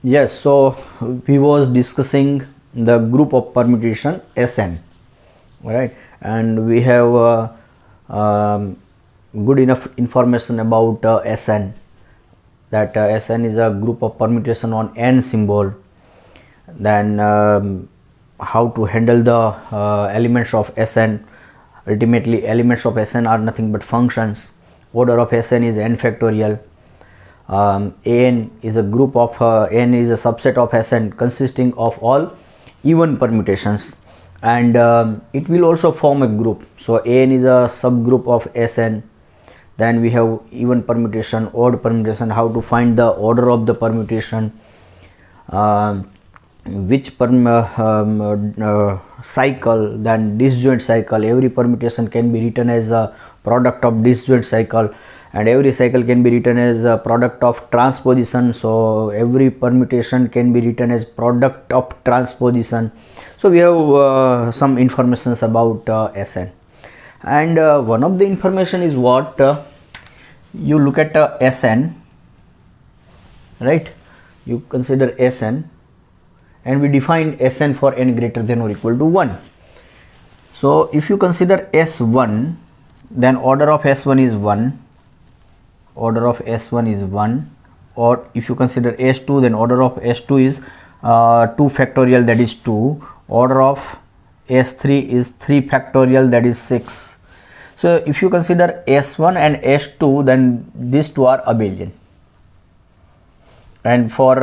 Yes, so we was discussing the group of permutation Sn, right? And we have good enough information about Sn, that Sn is a group of permutation on n symbol. Then how to handle the elements of Sn. Ultimately, elements of Sn are nothing but functions. Order of Sn is n factorial. An is a group of n is a subset of Sn consisting of all even permutations, and it will also form a group. So An is a subgroup of Sn. Then we have even permutation, odd permutation, how to find the order of the permutation, which cycle, then disjoint cycle. Every permutation can be written as a product of disjoint cycle, and every cycle can be written as a product of transposition. So every permutation can be written as product of transposition. So we have some informations about Sn, and one of the information is what you look at Sn, right? You consider Sn, and we define Sn for n greater than or equal to 1. So if you consider S1, then order of S1 is 1. Order of S1 is 1. Or if you consider S2, then order of S2 is 2 factorial, that is 2. Order of S3 is 3 factorial, that is 6. So if you consider S1 and S2, then these two are abelian. And for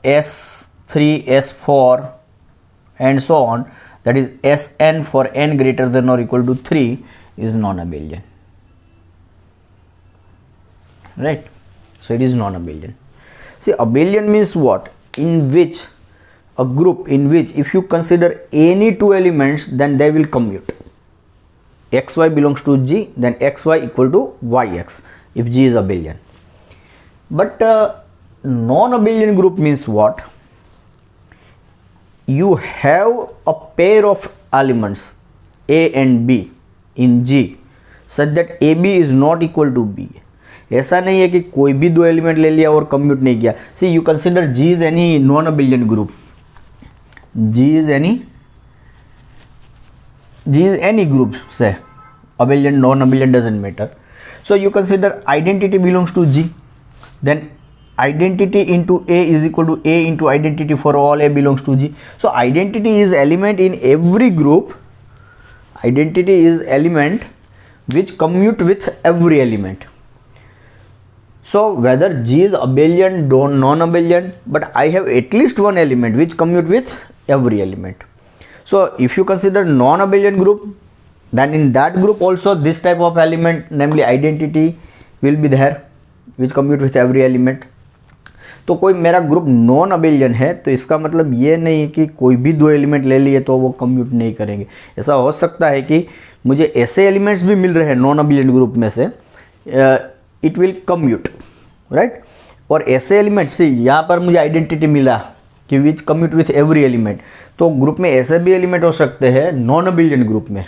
S3, S4 and so on, that is Sn for n greater than or equal to 3 is non-abelian, right? So it is non-abelian. See, abelian means what? In which a group in which if you consider any two elements, then they will commute. Xy belongs to G, then xy equal to yx if G is abelian. But non-abelian group means what? You have a pair of elements A and B in G such that AB is not equal to B. ऐसा नहीं है कि कोई भी दो element ले लिया और कम्यूट नहीं किया. See you consider G is any non abelian group. G is any group, say abelian, non-abelian, doesn't matter. So you consider identity belongs to G, then identity into A is equal to A into identity for all A belongs to G. So identity is element in every group. Identity is element which commute with every element. So whether G is abelian, non-abelian, but I have at least one element which commute with every element. So if you consider non-abelian group, then in that group also this type of element, namely identity, will be there which commute with every element. तो कोई मेरा group non abelian है तो इसका मतलब ये नहीं है कि कोई भी दो एलिमेंट ले लिए तो वो कम्यूट नहीं करेंगे. ऐसा हो सकता है कि मुझे ऐसे एलिमेंट्स भी मिल रहे हैं नॉन अबेलियन ग्रुप में से, इट विल कम्यूट, राइट. और ऐसे एलिमेंट से यहाँ पर मुझे आइडेंटिटी मिला कि विच कम्यूट विथ एवरी एलिमेंट, तो ग्रुप में ऐसे भी एलिमेंट हो सकते हैं नॉन अबेलियन ग्रुप में.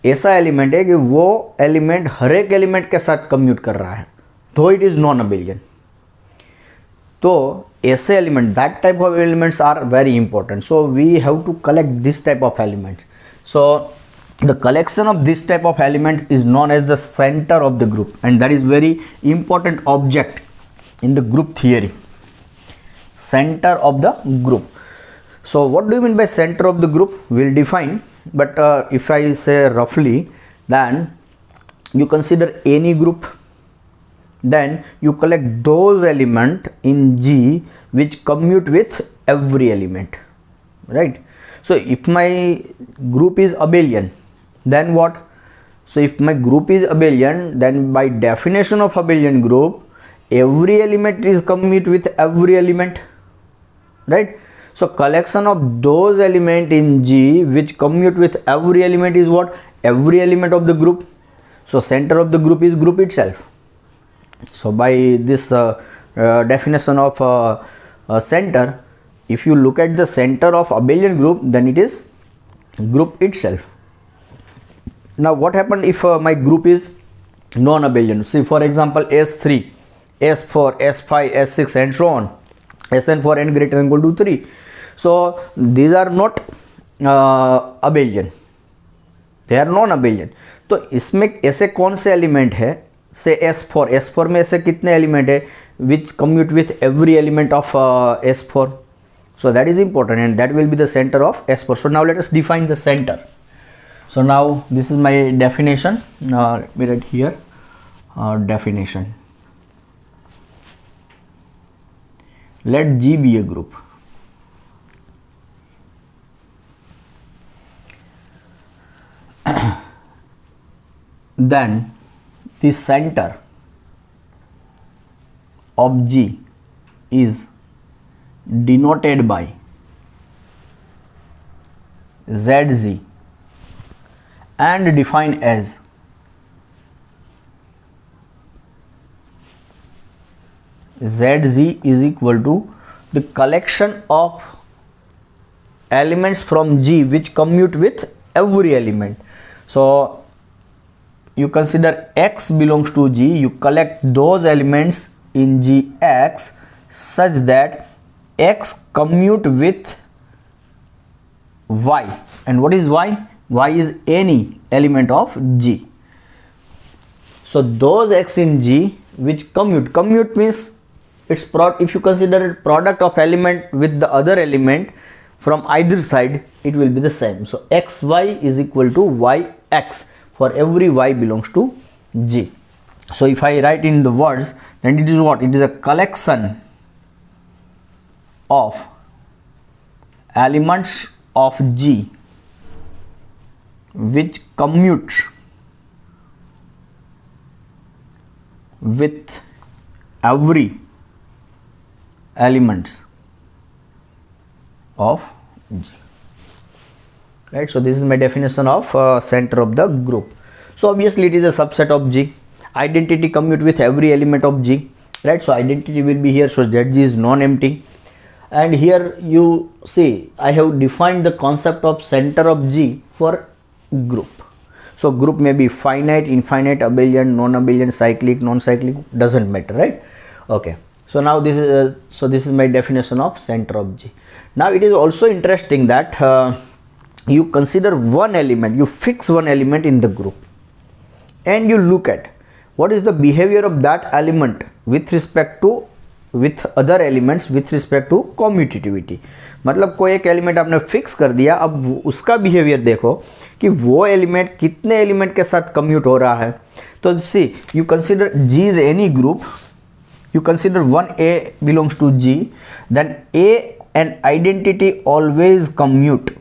ऐसा एलिमेंट है कि वो एलिमेंट हर एक एलिमेंट के साथ कम्यूट कर रहा है, दो इट इज़ नॉन अबेलियन. तो ऐसे element, that type of elements are very important. So we have to collect this type of element. So the collection of this type of element is known as the center of the group, and that is very important object in the group theory. Center of the group. So what do you mean by center of the group? We'll define, but if I say roughly, then you consider any group, then you collect those elements in G which commute with every element, right? So if my group is abelian, then what? So if my group is abelian, then by definition of abelian group, every element is commute with every element, right? So collection of those elements in G which commute with every element is what? Every element of the group. So center of the group is group itself. So by this definition of center, if you look at the center of abelian group, then it is group itself. Now what happened if my group is non-abelian? See, for example, S3, S4, S5, S6 and so on. Sn for n greater than equal to 3. So these are not abelian, they are non abelian. तो इसमें ऐसे कौन से element है, से S4 में ऐसे कितने एलिमेंट है which commute with every element of S4. So that is important and that will be the center of S4. So now let us define the center. So now this is my definition. Let me write here definition. Let G be a group. Then the center of G is denoted by ZZ and defined as ZZ is equal to the collection of elements from G which commute with every element. So you consider X belongs to G, you collect those elements in Gx such that X commute with Y. And what is Y? Y is any element of G. So those X in G which commute means it's if you consider product of element with the other element from either side, it will be the same. So xy is equal to yx for every y belongs to G. So if I write in the words, then it is what? It is a collection of elements of G which commute with every elements of G. Right, so this is my definition of center of the group. So obviously it is a subset of G. Identity commute with every element of G. Right, so identity will be here, so ZG is non-empty. And here you see I have defined the concept of center of G for group. So group may be finite, infinite, abelian, non-abelian, cyclic, non-cyclic, doesn't matter, right? Okay. So now this is my definition of center of G. Now it is also interesting that you consider one element, you fix one element in the group and you look at what is the behavior of that element with respect to with other elements with respect to commutativity. मतलब कोई एक element आपने fix कर दिया, अब उसका behaviour देखो कि वो एलिमेंट कितने एलिमेंट के साथ कम्यूट हो रहा है. तो see you consider G is any group, you consider one A belongs to G, then A and identity always commute,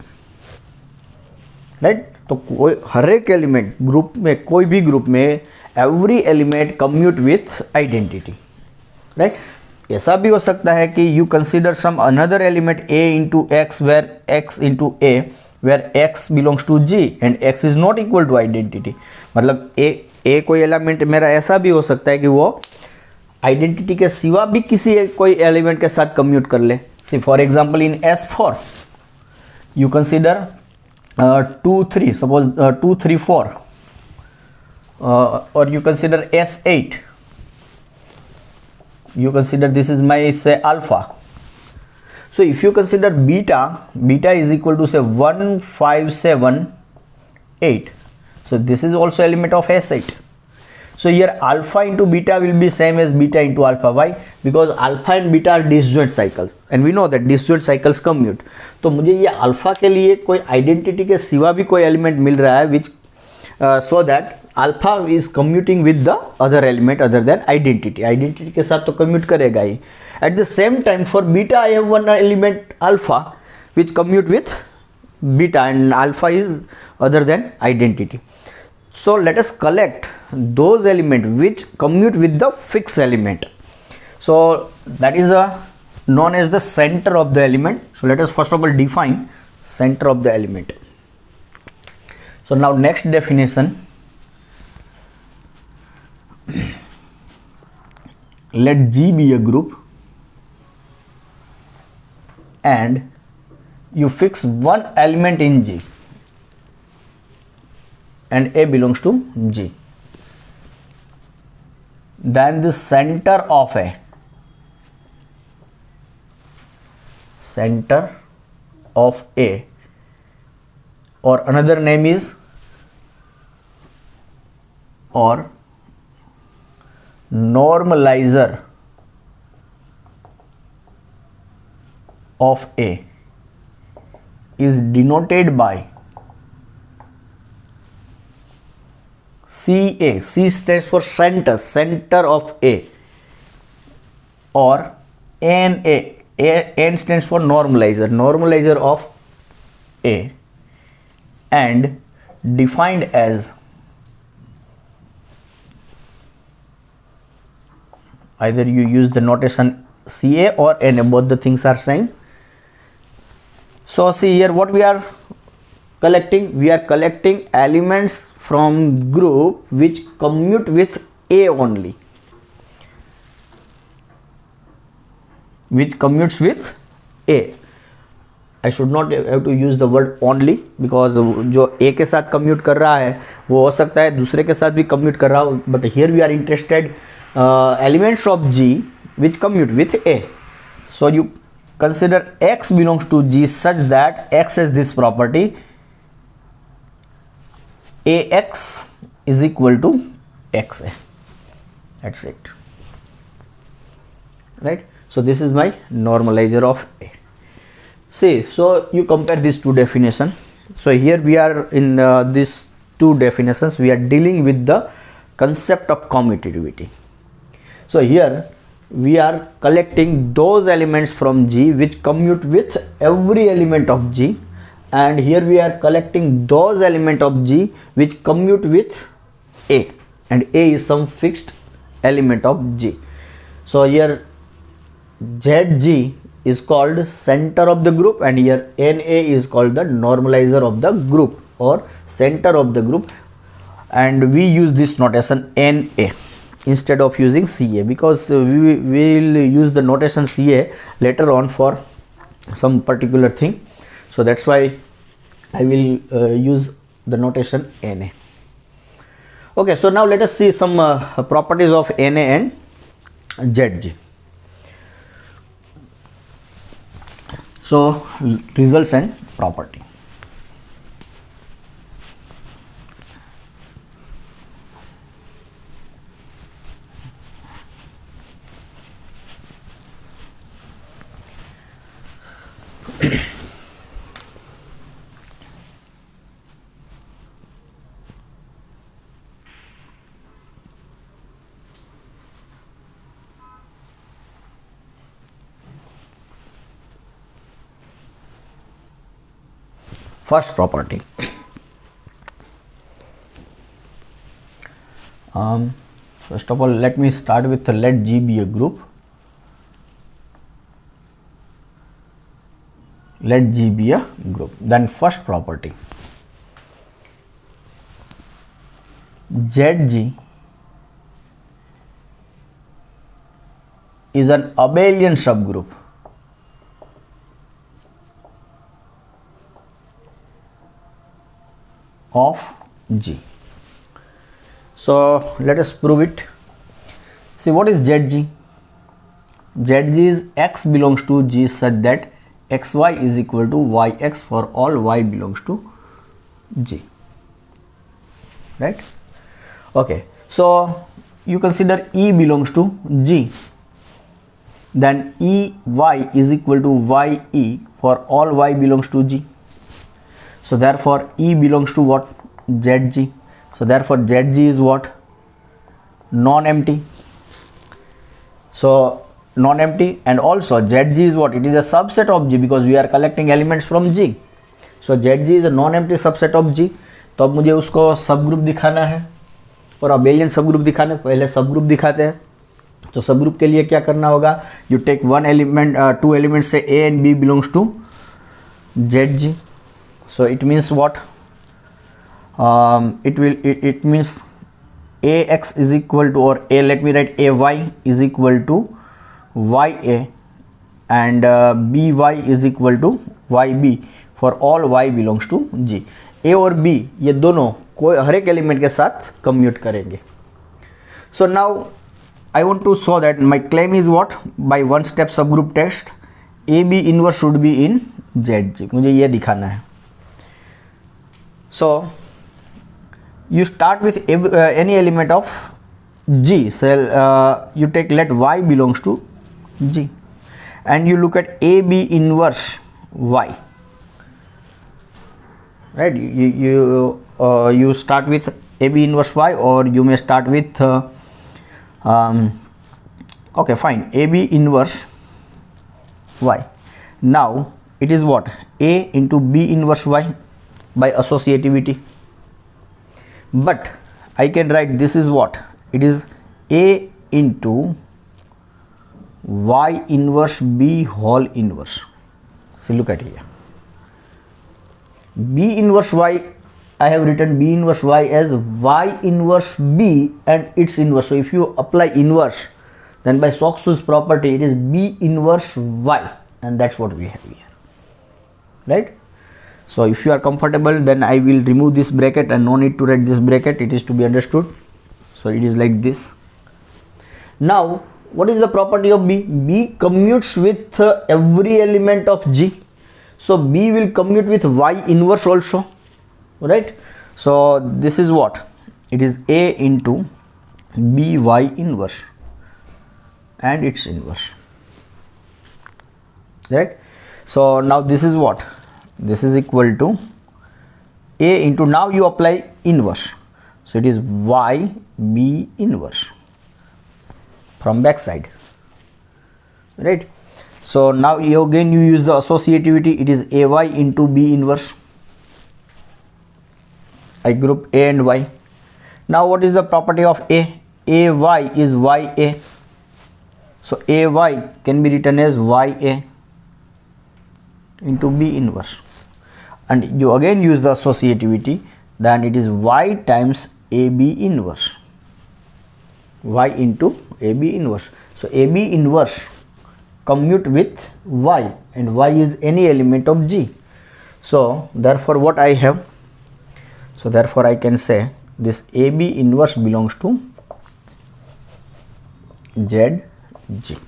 right? तो कोई हर एक एलिमेंट ग्रुप में, कोई भी ग्रुप में every element commute with identity, right? ऐसा भी हो सकता है कि you consider some another element A into X where X into A where X belongs to G and X is not equal to identity. मतलब A कोई element मेरा ऐसा भी हो सकता है कि वो आइडेंटिटी के सिवा भी किसी कोई एलिमेंट के साथ कम्यूट कर ले. See for example in S4 you consider 2 3 suppose 2 3 4 और you consider S8, you consider this is my say alpha. So if you consider beta is equal to say 1 5 7 8, so this is also element of S8. So here alpha into beta will be same as beta into alpha. Why? Because alpha and beta are disjoint cycles and we know that disjoint cycles commute. तो मुझे ये alpha के लिए कोई identity के सिवा भी कोई element मिल रहा है which so that alpha is commuting with the other element other than identity. Identity के साथ तो commute करेगा ही. At the same time for beta I have one element alpha which commute with beta and alpha is other than identity. So let us collect those elements which commute with the fixed element. So that is known as the center of the element. So let us first of all define center of the element. So now next definition, let G be a group and you fix one element in G and A belongs to G. Then the center of A center of A, or another name is or normalizer of A is denoted by CA. C stands for center of A, or NA. N stands for normalizer of A, and defined as either you use the notation CA or NA, both the things are same. So see here what we are collecting. We are collecting elements from group which commute with A only, which commutes with A. I should not have to use the word only, because जो A के साथ commute कर रहा है वो हो सकता है दूसरे के साथ भी commute कर रहा हो, but here we are interested elements of G which commute with A. So you consider X belongs to G such that X has this property, AX is equal to XA. That's it, right? So this is my normalizer of A. See, so you compare these two definitions. So here we are in these two definitions, we are dealing with the concept of commutativity. So here we are collecting those elements from G which commute with every element of G, and here we are collecting those elements of G which commute with A, and A is some fixed element of G. So here ZG is called center of the group, and here NA is called the normalizer of the group or center of the group, and we use this notation NA instead of using CA, because we will use the notation CA later on for some particular thing. So that's why I will use the notation NA. Okay, so now let us see some properties of NA and ZG. So results and property. First property. First of all, let me start with let G be a group. Let G be a group. Then first property, ZG is an abelian subgroup of G. So let us prove it. See, what is ZG? ZG is X belongs to G such that XY is equal to YX for all Y belongs to G, right? Okay, so you consider E belongs to G, then EY is equal to YE for all Y belongs to G. So therefore E belongs to what? ZG. So therefore ZG is what? Non-empty. So non-empty, and also ZG is what? It is a subset of G because we are collecting elements from G. So ZG is a non-empty subset of G. तो अब मुझे उसको सब group दिखाना है और abelian सब group दिखाना है. पहले सब ग्रुप दिखाते हैं. तो सब ग्रुप के लिए क्या करना होगा? You take one element, two elements से A and B belongs to ZG. So it means what? It means AX is equal to, or A, let me write AY is equal to YA, and BY is equal to YB for all Y belongs to G. A और B ये दोनों कोई हर एक element के साथ commute करेंगे. So now I want to show that my claim is what? By one step subgroup test, A B inverse should be in Z G, मुझे ये दिखाना है. So you start with any element of G. So you take let Y belongs to G and you look at AB inverse Y, right? You start with AB inverse Y, or you may start with okay, fine, AB inverse Y. Now it is what? A into B inverse Y by associativity. But I can write this is what? It is A into Y inverse B whole inverse. So look at here. B inverse Y, I have written B inverse Y as Y inverse B and its inverse. So if you apply inverse, then by Stokes' property it is B inverse Y, and that's what we have here, right? So if you are comfortable, then I will remove this bracket and no need to write this bracket, it is to be understood. So it is like this. Now what is the property of B? B commutes with every element of G. So B will commute with Y inverse also, right? So this is what? It is A into B Y inverse and its inverse, right? So now this is what? This is equal to A into, now you apply inverse, so it is Y B inverse from back side, right? So now you again you use the associativity, it is AY into B inverse. I group A and Y. Now what is the property of A? AY is YA, so AY can be written as YA into B inverse, and you again use the associativity, then it is Y times AB inverse, Y into AB inverse. So AB inverse commute with Y, and Y is any element of G. So therefore what I have, so therefore I can say this AB inverse belongs to ZG.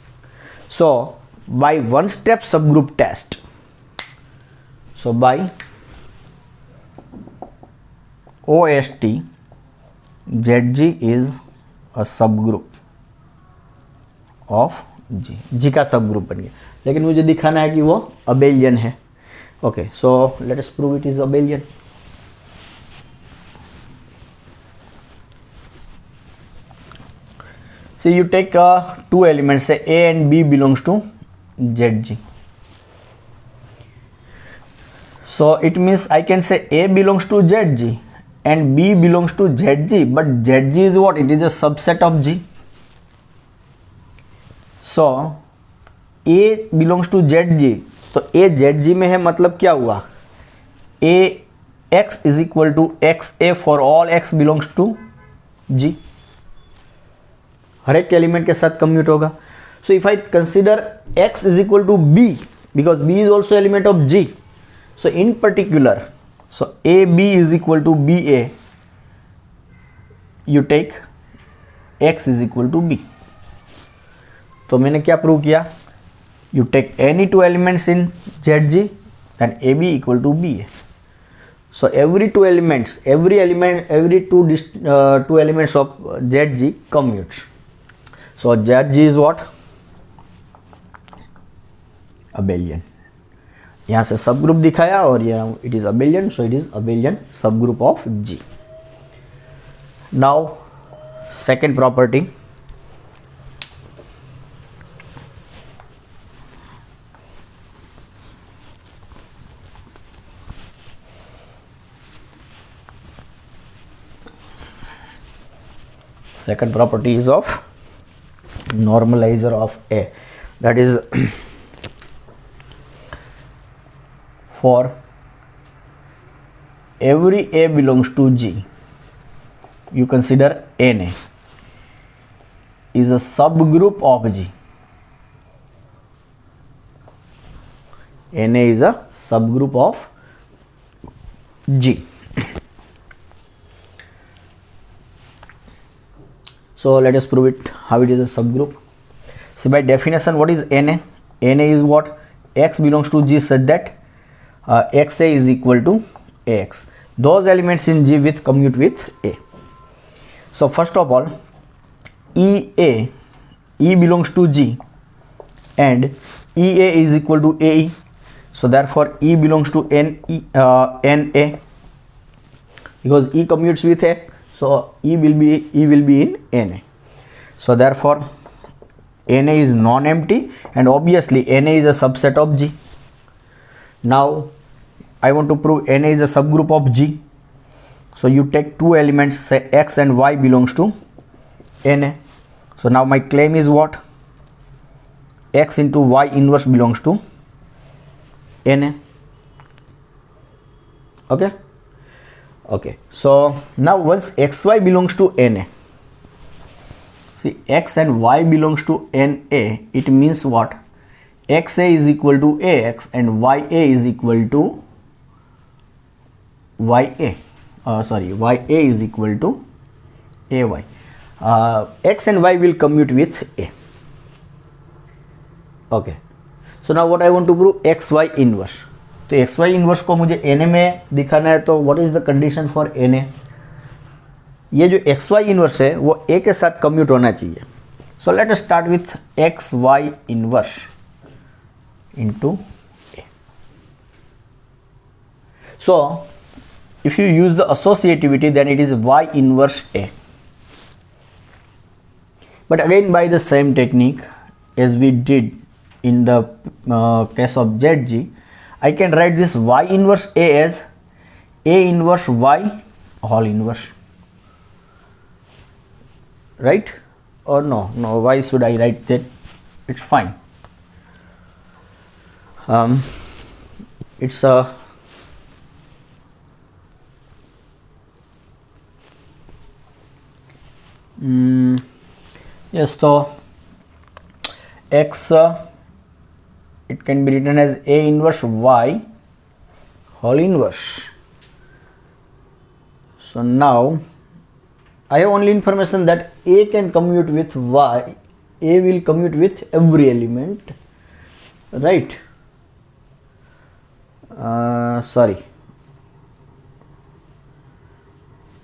So by one step subgroup test, so by OST, ZG is a subgroup of G. G का subgroup बन गया, लेकिन मुझे दिखाना है कि वो abelian है. Okay, so let us prove it is abelian. So you take two elements, say A and B belongs to ZG. So it means I can say A belongs to ZG and B belongs to ZG, but ZG is what? It is a subset of G. So A belongs to ZG, तो A ZG में है, मतलब क्या हुआ? A x is equal to XA for all x belongs to G. हर एक element के साथ commute होगा. So if I consider x is equal to B, because B is also element of G. So in particular, so AB is equal to BA, you take x is equal to B. तो मैंने क्या prove किया? You take any two elements in ZG, then AB equal to BA. So every two elements of ZG commutes. So ZG is what? Abelian. यहाँ से सब group दिखाया और यहाँ it is abelian, so it is abelian subgroup of G. Now second property. Second property is of normalizer of A, that is for every A belongs to G, you consider NA is a subgroup of G. NA is a subgroup of G. So let us prove it, how it is a subgroup. So by definition, what is Na? Na is what? x belongs to G such that xa is equal to ax. Those elements in G with commute with A. So first of all, E belongs to G and EA is equal to AE. So therefore E belongs to NA because E commutes with A. So E will be in NA. So therefore NA is non-empty and obviously NA is a subset of G. Now I want to prove NA is a subgroup of G. So you take two elements, say X and Y belongs to NA. So now my claim is what? X into Y inverse belongs to NA. Okay. So now once XY belongs to NA, see X and Y belongs to NA, it means what? XA is equal to AX and YA is equal to YA. YA is equal to AY. X and Y will commute with A. Okay. So now what I want to prove? XY inverse. तो XY inverse को मुझे NA में दिखाना है, तो what is the condition for NA? ये जो XY inverse है वो A के साथ कम्यूट होना चाहिए. सो let us start with XY inverse into A. So if you use the associativity, then it is Y inverse A. But again, by the same technique as we did in the case of ZG, I can write this Y inverse A as A inverse Y whole inverse, right? Or no, why should I write that? It's fine. It's a yes, so X it can be written as A inverse Y whole inverse. So now I have only information that A can commute with Y. A will commute with every element, right?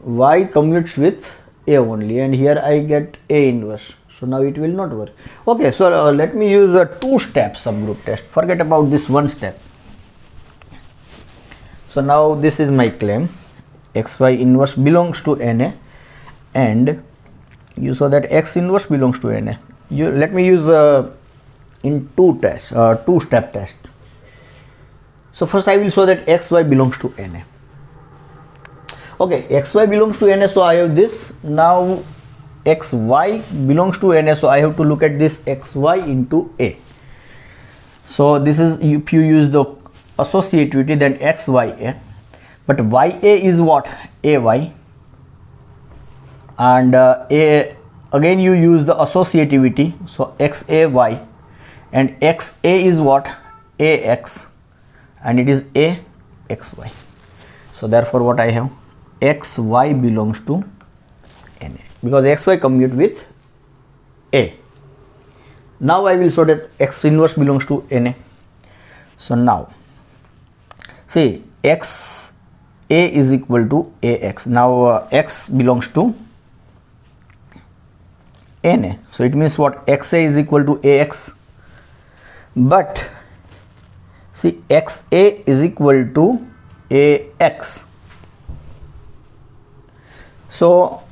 Y commutes with A only, and here I get A inverse. So now it will not work. Okay, so let me use a two-step subgroup test. Forget about this one step. So now this is my claim. XY inverse belongs to NA, and you saw that X inverse belongs to NA. Let me use in two-step test. So first I will show that XY belongs to NA. Okay, XY belongs to NA, so I have this. Now XY belongs to NA, so I have to look at this XY into A. So this is, if you use the associativity, then XYA, but YA is what? AY, and A, again you use the associativity, so XAY, and XA is what? AX, and it is AXY. So therefore what I have? XY belongs to NA, because XY commute with A. Now I will show that X inverse belongs to NA. So now see, XA is equal to AX. Now X belongs to NA, so it means what? XA is equal to AX, but see, XA is equal to AX. So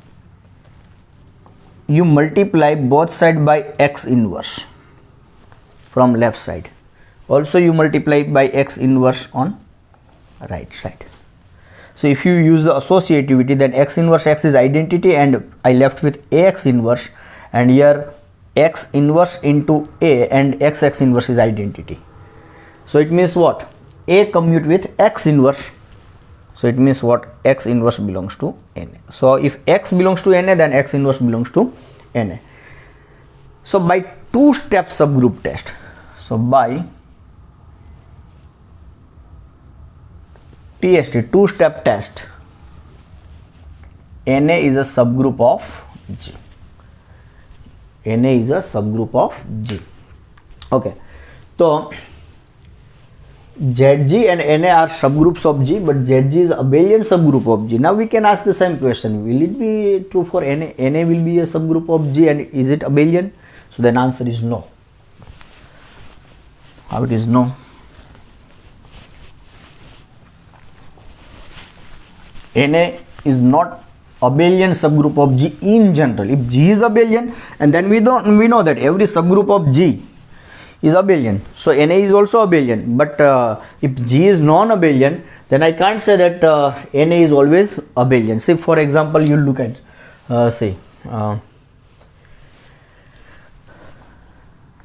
you multiply both sides by X inverse from left side. Also you multiply by X inverse on right side. So if you use the associativity, then X inverse X is identity, and I left with AX inverse, and here X inverse into A and XX inverse is identity. So it means what? A commute with X inverse. So it means what? X inverse belongs to NA. So if X belongs to NA, then X inverse belongs to NA. So by two-step subgroup test, so by TST, two-step test, NA is a subgroup of G. NA is a subgroup of G. Okay. So ZG and NA are subgroups of G, but ZG is abelian subgroup of G. Now we can ask the same question. Will it be true for NA? NA will be a subgroup of G, and is it abelian? So then answer is no. How it is no? NA is not abelian subgroup of G in general. If G is abelian, and then we know that every subgroup of G is abelian. So NA is also abelian. But if G is non-abelian, then I can't say that NA is always abelian. Say for example, you look at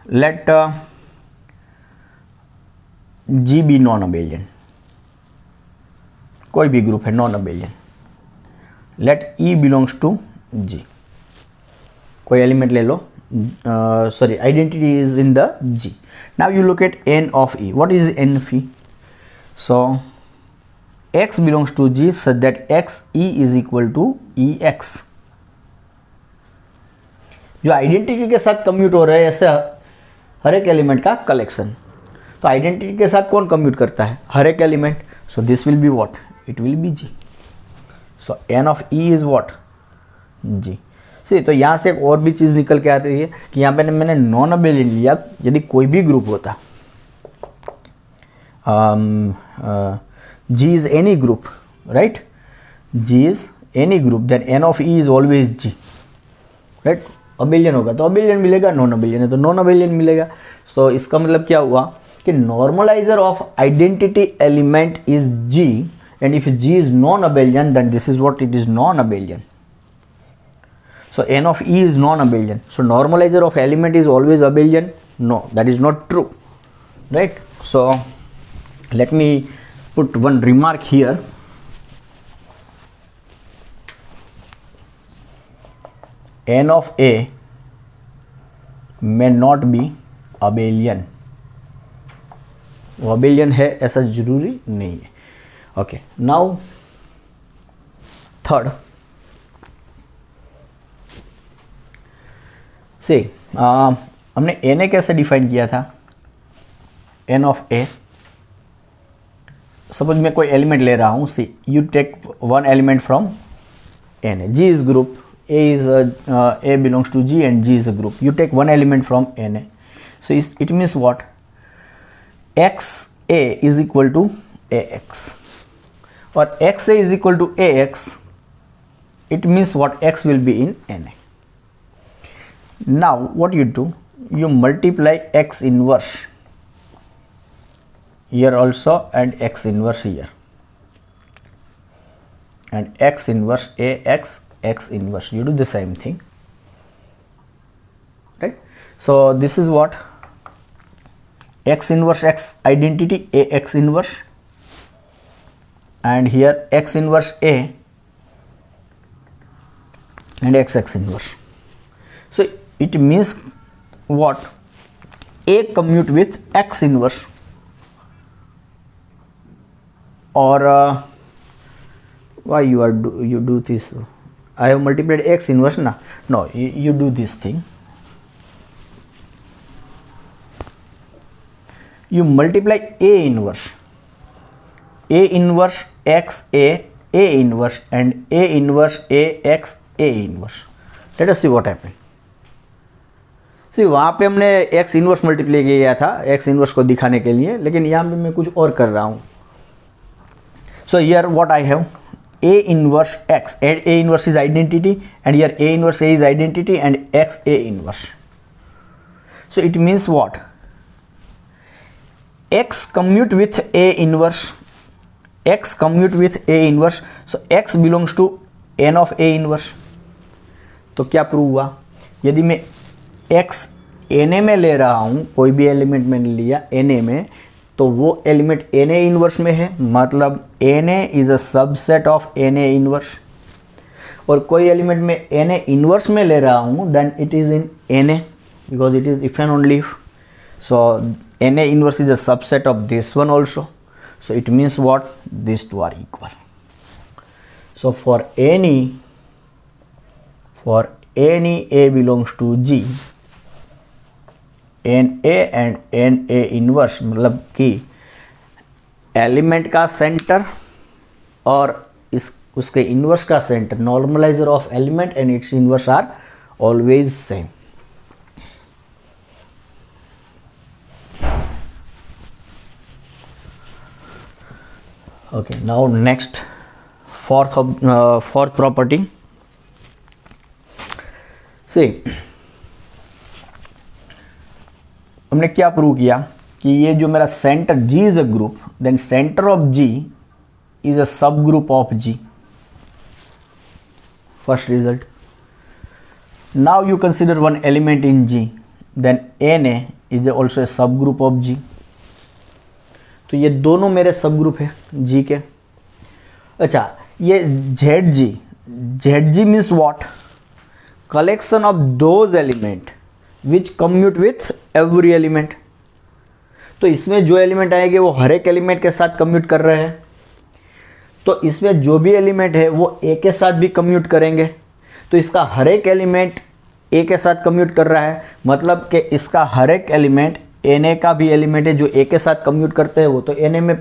let G be non-abelian. कोई भी group है non abelian. Let E belongs to G. कोई element ले लो. Sorry, identity is in the G. Now you look at n of E. What is n of E? So x belongs to G such that x E is equal to EX. जो identity के साथ commute हो रहा है ऐसे हर एक element का collection. तो आइडेंटिटी के साथ कौन कम्यूट करता है? हर एक element. So this will be what? It will B G. So n of E is what? G. सी तो यहाँ से एक और भी चीज़ निकल के आ रही है कि यहाँ पे मैंने नॉन अबेलियन लिया. यदि कोई भी ग्रुप होता G is any group, right? G is any group, then n of E is always G, right? Abelian होगा तो अबेलियन मिलेगा, नॉन अबेलियन है तो नॉन अबेलियन मिलेगा. तो इसका मतलब क्या हुआ कि normaliser of identity element is G, and if G is non-abelian, then this is what it is, non-abelian. So n of E is non-abelian. So normalizer of element is always abelian? No, that is not true, right? So let me put one remark here. N of A may not be abelian. वो abelian है ऐसा जरूरी नहीं है. Okay, now third, see हमने Na कैसे define किया था? N of A. सपोज मैं कोई एलिमेंट ले रहा हूँ. See you take one element from Na. G is group. A belongs to G and G is a group. You take one element from Na. So it means what? XA is equal to AX. Or XA is equal to AX, it means what? X will be in Na. Now what you do? You multiply X inverse here also and X inverse here, and X inverse AX, X inverse. You do the same thing, right? So this is what? X inverse X identity, AX inverse, and here X inverse A and XX inverse. So it means what? A commute with X inverse, or why you do this? I have multiplied X inverse. No, you do this thing. You multiply A inverse. A inverse X A inverse and A inverse A X A inverse. Let us see what happened. See वहाँ पे हमने X inverse multiply किया था X inverse को दिखाने के लिए, लेकिन यहाँ पे मैं कुछ और कर रहा हूँ. So here what I have? A inverse X, and A inverse is identity, and here A inverse A is identity and X A inverse. So it means what? X commute with A inverse. X commute with A inverse. So X belongs to N of A inverse. तो क्या prove हुआ? यदि मैं X Na में ले रहा हूँ, कोई भी एलिमेंट मैंने लिया Na में, तो वो एलिमेंट Na इनवर्स में है, मतलब Na is a subset of Na inverse. और कोई एलिमेंट में Na इनवर्स में ले रहा हूँ, then it is in Na because it is if and only if. So Na inverse is a subset of this one also. So it means what? These two are equal. So for any A belongs to G, Na and Na inverse मतलब कि element का centre और इस उसके inverse का centre, normaliser of element and its inverse are always same. Okay, now next, fourth property. See, हमने क्या prove किया कि ये जो मेरा centre G is a group, then centre of G is a sub group of G. First result. Now you consider one element in G, then Na is also a sub group of G. तो ये दोनों मेरे सब group है G के. अच्छा, ये ZG means what? Collection of those element which commute with every element. तो इसमें जो एलिमेंट आएंगे वो हर एक एलिमेंट के साथ कम्यूट कर रहे हैं. तो इसमें जो भी एलिमेंट है वो A के साथ भी कम्यूट करेंगे. तो इसका हर एक एलिमेंट A के साथ कम्यूट कर रहा है, मतलब कि इसका हर एक एलिमेंट Na का भी एलिमेंट है जो A के साथ कम्यूट करते हैं, वो तो Na में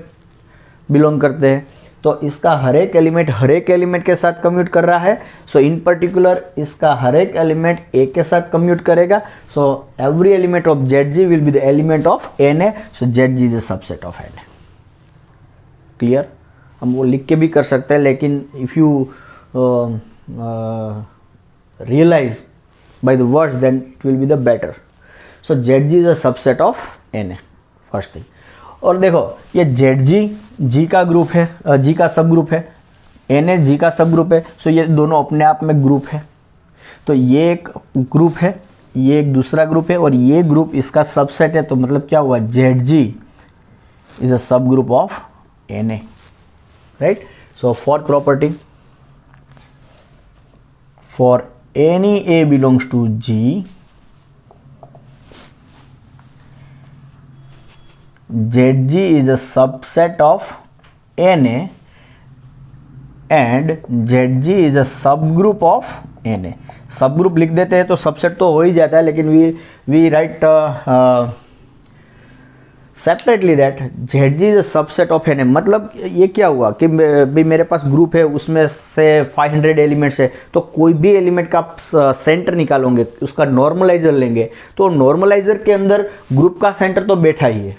बिलोंग करते हैं. तो इसका हर एक एलिमेंट के साथ कम्यूट कर रहा है. सो इन पर्टिकुलर इसका हर एक एलिमेंट A के साथ कम्यूट करेगा. So every element of ZG will be the element of Na. So ZG is a subset of Na. Clear? हम वो लिख के भी कर सकते हैं, लेकिन if you realise by the words then it will be the better. So ZG is a subset of Na, first thing. और देखो ये ZG G का ग्रुप है, G का सब ग्रुप है, Na G का सब ग्रुप है. सो ये दोनों अपने आप में ग्रुप है. तो ये एक ग्रुप है, ये एक दूसरा ग्रुप है, और ये ग्रुप इसका सबसेट है. तो मतलब क्या हुआ? ZG is a sub group of Na, right? So fourth property, for any A belongs to G, ZG is a subset of Na and ZG is a subgroup of Na. सब group लिख देते हैं तो subset तो हो ही जाता है, लेकिन we write separately that ZG is a subset of Na. मतलब ये क्या हुआ कि भी मेरे पास ग्रुप है, उसमें से 500 एलिमेंट्स है, तो कोई भी एलिमेंट का सेंटर निकालोगे, उसका नॉर्मलाइजर लेंगे, तो नॉर्मलाइजर के अंदर ग्रुप का सेंटर तो बैठा ही है.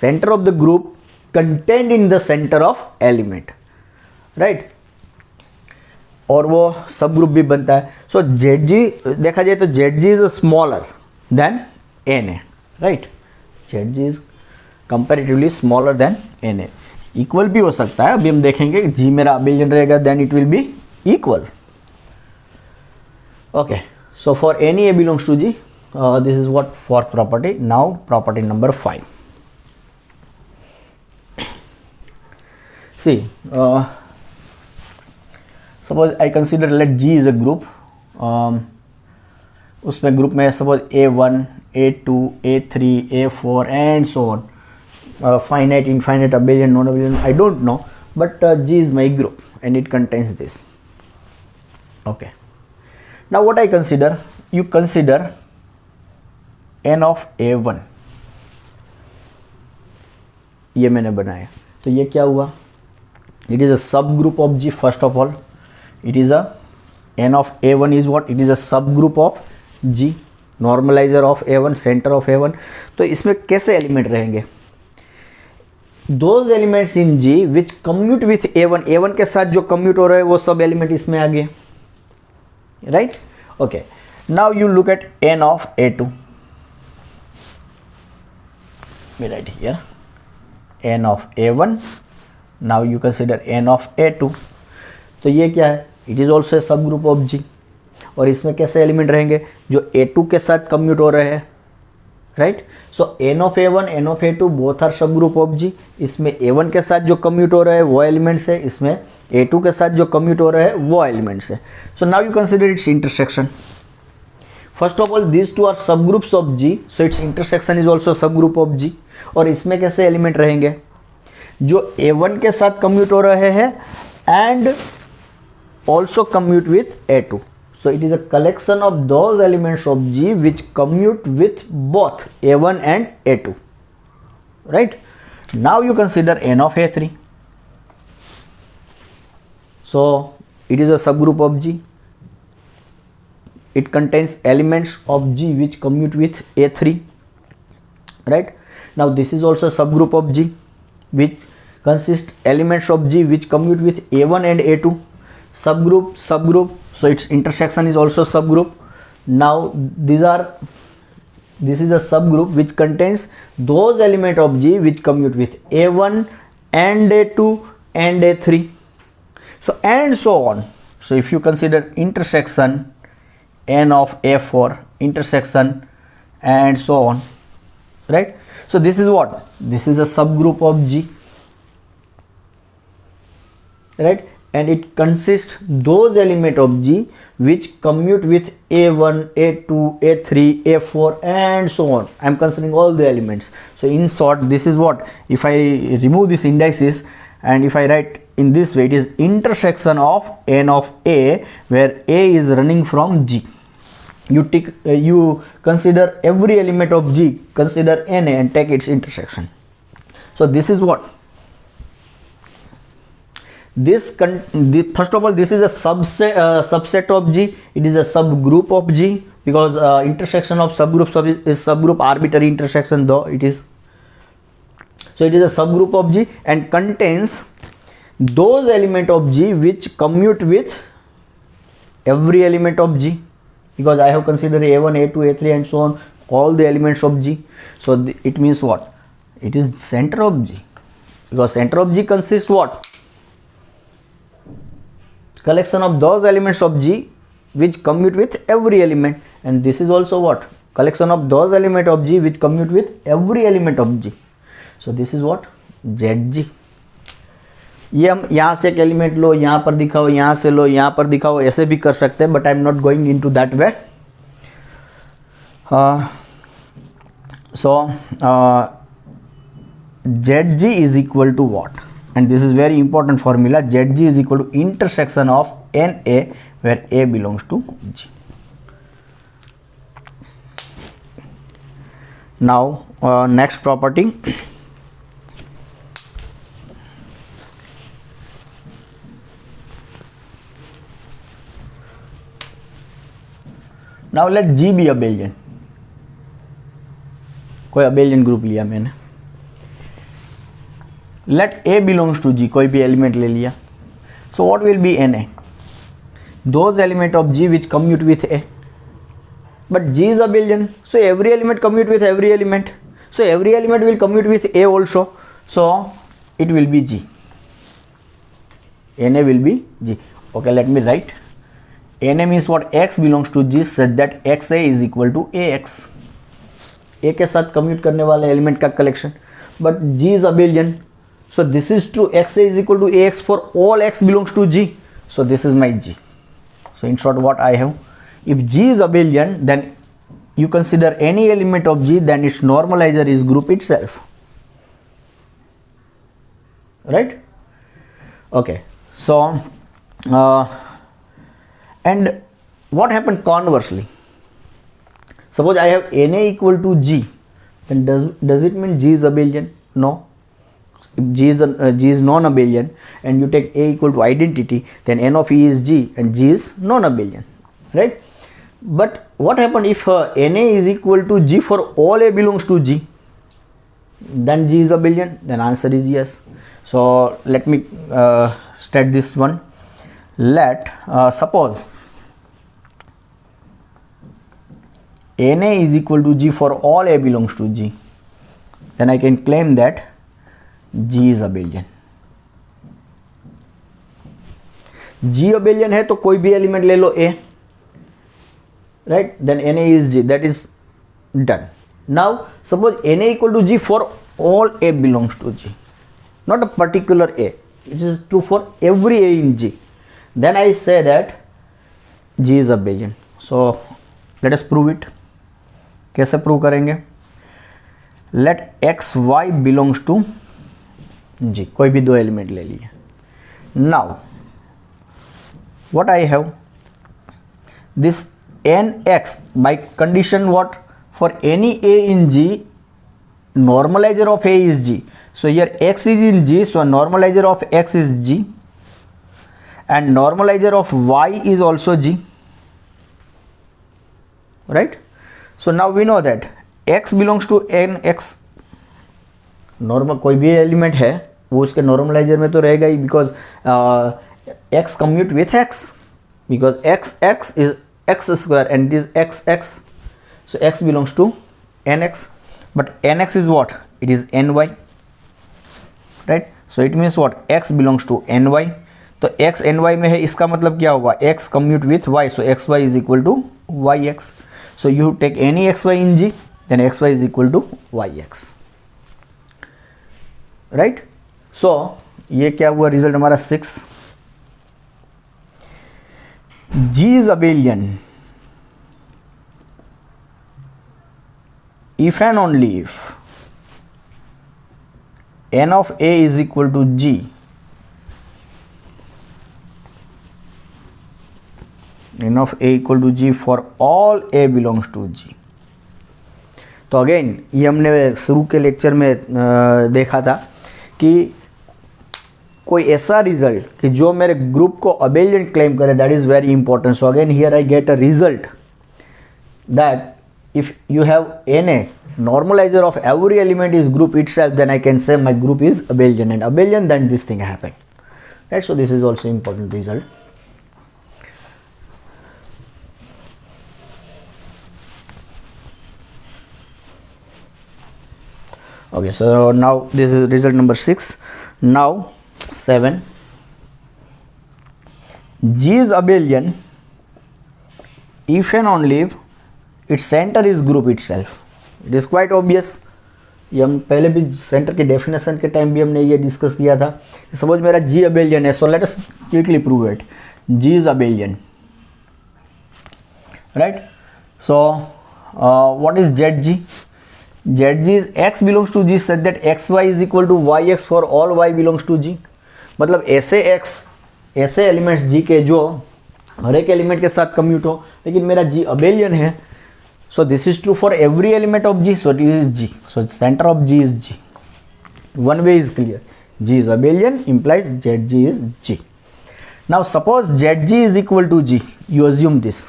Centre of the group contained in the centre of element, right? और वो सब ग्रुप भी बनता है. सो ZG देखा जाए तो ZG is smaller than Na, right? ZG is comparatively smaller than Na. Equal भी हो सकता है, अभी हम देखेंगे. G मेरा अबेलियन रहेगा then it will be equal. Okay, so for any A belongs to G, this is what fourth property. Now property number 5. See, suppose I consider let G is a group. उसमें group में suppose A1, A2, A3, A4 and so on. Finite, infinite, abelian, non-abelian, I don't know, but G is my group and it contains this. Okay. Now what I consider? You consider n of A1. ये मैंने बनाया, तो ये क्या हुआ? It is a subgroup of G. First of all, it is a n of A1 is what? It is a subgroup of G, normalizer of A1, center of A1. तो इसमें कैसे एलिमेंट रहेंगे? Those elements in G which commute with A1, A1 के साथ जो commute हो रहे हैं वो सब एलिमेंट इसमें आ गए, right? Okay. Now you look at n of A2. We write here n of A1. Now you consider n of A2. तो ये क्या है? It is also a subgroup of G. और इसमें कैसे एलिमेंट रहेंगे? जो A2 के साथ कम्यूट हो रहे हैं, right? So n of A1, n of A2 both are सब ग्रुप ऑफ G. इसमें A1 के साथ जो कम्यूट हो रहे हैं वो एलिमेंट्स है, इसमें A2 के साथ जो कम्यूट हो रहे हैं वो एलिमेंट्स है. So now you consider it's intersection. First of all these two are subgroups of G, so its intersection is also subgroup of G. और इसमें कैसे एलिमेंट रहेंगे? जो A1 के साथ कम्यूट हो रहे हैं and also commute with A2. So it is a collection of those elements of G which commute with both A1 and A2, right? Now you consider n of A3. So it is a subgroup of G. It contains elements of G which commute with A3, right? Now this is also a subgroup of G which consists elements of G which commute with A1 and A2. Subgroup, so its intersection is also subgroup. Now this is a subgroup which contains those elements of G which commute with A1 and A2 and A3, so and so on. So if you consider intersection n of A4, intersection and so on, right? So this is what? This is a subgroup of G, right? And it consists those elements of G which commute with A1, A2, A3, A4 and so on. I am considering all the elements. So in short, this is what, if I remove this indices and if I write in this way, it is intersection of n of A, where A is running from G. You consider every element of G, consider NA and take its intersection. So this is what? First of all, this is a subset of G. It is a subgroup of G, because intersection of subgroups is subgroup arbitrary intersection, though it is. So it is a subgroup of G and contains those element of G which commute with every element of G, because I have considered A1, A2, A3 and so on, all the elements of G. So it means what? It is center of G, because center of G consists what? Collection of those elements of G which commute with every element, and this is also what? Collection of those elements of G which commute with every element of G. So this is what? ZG. ये हम यहाँ से एक element लो, यहाँ पर दिखाओ, यहाँ से लो, यहाँ पर दिखाओ, ऐसे भी कर सकते हैं, but I am not going into that way. So ZG is equal to what? And this is very important formula. ZG is equal to intersection of NA, where A belongs to G. Now next property. Now let G be abelian. कोई abelian group लिया मैंने. Let A belongs to G, कोई भी element ले लिया. So what will be NA? Those element of G which commute with A. But G is abelian, so every element commute with every element. So every element will commute with A also. So it will be G. NA will be G. Okay, let me write. NA means what? X belongs to G such that XA is equal to AX. A के साथ commute करने वाले element का collection. But G is abelian. So this is true. XA is equal to AX for all X belongs to G. So this is my G. So in short, what I have? If G is abelian, then you consider any element of G, then its normalizer is group itself. Right? Okay. So and what happened conversely? Suppose I have NA equal to G, then does it mean G is abelian? No. If G is non-abelian and you take A equal to identity, then N of E is G and G is non-abelian, right? But what happened if NA is equal to G for all A belongs to G? Then G is abelian? Then answer is yes. So let me state this one. Let suppose NA is equal to G for all A belongs to G, then I can claim that G is abelian. G abelian है तो कोई भी element ले लो A, right? Then NA is G. That is done. Now suppose NA equal to G for all A belongs to G, not a particular A. It is true for every A in G. Then I say that G is abelian. So let us prove it. कैसे prove करेंगे? Let X Y belongs to G. कोई भी दो element ले लिए. Now what I have? This NX by condition what? For any A in G, normalizer of A is G. So here X is in G, so normalizer of X is G, and normalizer of Y is also G, right? So now we know that X belongs to NX. Normal कोई भी element है वो उसके normaliser में तो रहेगा ही, because x commute with x, because x is x square and is x, so x belongs to nx, but nx is what? It is ny, right? So it means what? x belongs to ny. तो x ny में है, इसका मतलब क्या होगा? x commute with y, so xy is equal to yx. So you take any xy in G, then xy is equal to yx, right? So ये क्या हुआ रिजल्ट हमारा 6. G is abelian if and only if n of A is equal to G, n of A equal to G for all A belongs to G. तो again ये हमने शुरू के lecture में देखा था कि कोई ऐसा रिजल्ट कि जो मेरे ग्रुप को अबेलियन क्लेम करे, that is very important. So again here I get a result that if you have NA, normalizer of every element is group itself, then I can say my group is abelian, and abelian, then this thing happen, right? So this is also important result. Okay, so now this is result number 6. Now 7. G is abelian if and only if its center is group itself. It is quite obvious. ये हम पहले भी centre के definition के time भी हमने ये discuss किया था. सपोज मेरा G abelian है, so let us quickly prove it. G is abelian, right? So what is ZG? ZG is X belongs to G such that XY is equal to YX for all Y belongs to G. मतलब ऐसे X, ऐसे elements G के जो हर एक element के साथ commute हो, लेकिन मेरा G abelian है. So this is true for every element of G, so it is G. So center of G is G. One way is clear. G is abelian implies ZG is G. Now suppose ZG is equal to G. You assume this.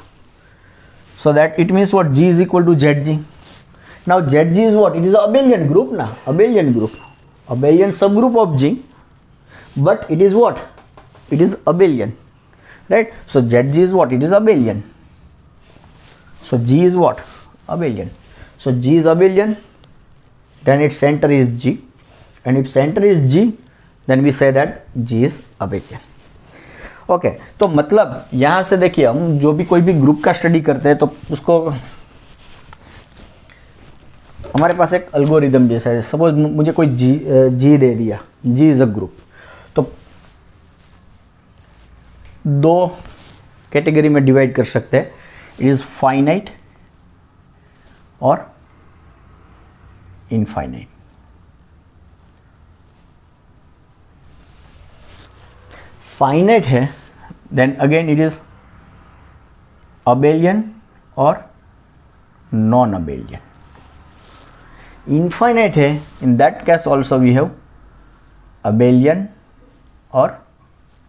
So that it means what? G is equal to ZG. Now ZG is what? It is an abelian group na? Abelian group. Abelian subgroup of G. But it is what? It is abelian. Right? So ZG is what? It is abelian. So G is what? Abelian. So G is abelian, then its center is G, and if center is G, then we say that G is abelian. Okay, तो मतलब यहाँ से देखिए हम जो भी कोई भी ग्रुप का स्टडी करते हैं तो उसको हमारे पास एक अल्गोरिदम जैसा है. सपोज मुझे कोई जी दे दिया, G इज अ ग्रुप, तो दो कैटेगरी में डिवाइड कर सकते हैं. इट इज फाइनाइट और इनफाइनाइट. फाइनाइट है then again it is abelian और नॉन अबेलियन. इनफाइनाइट है, in that case also we have abelian और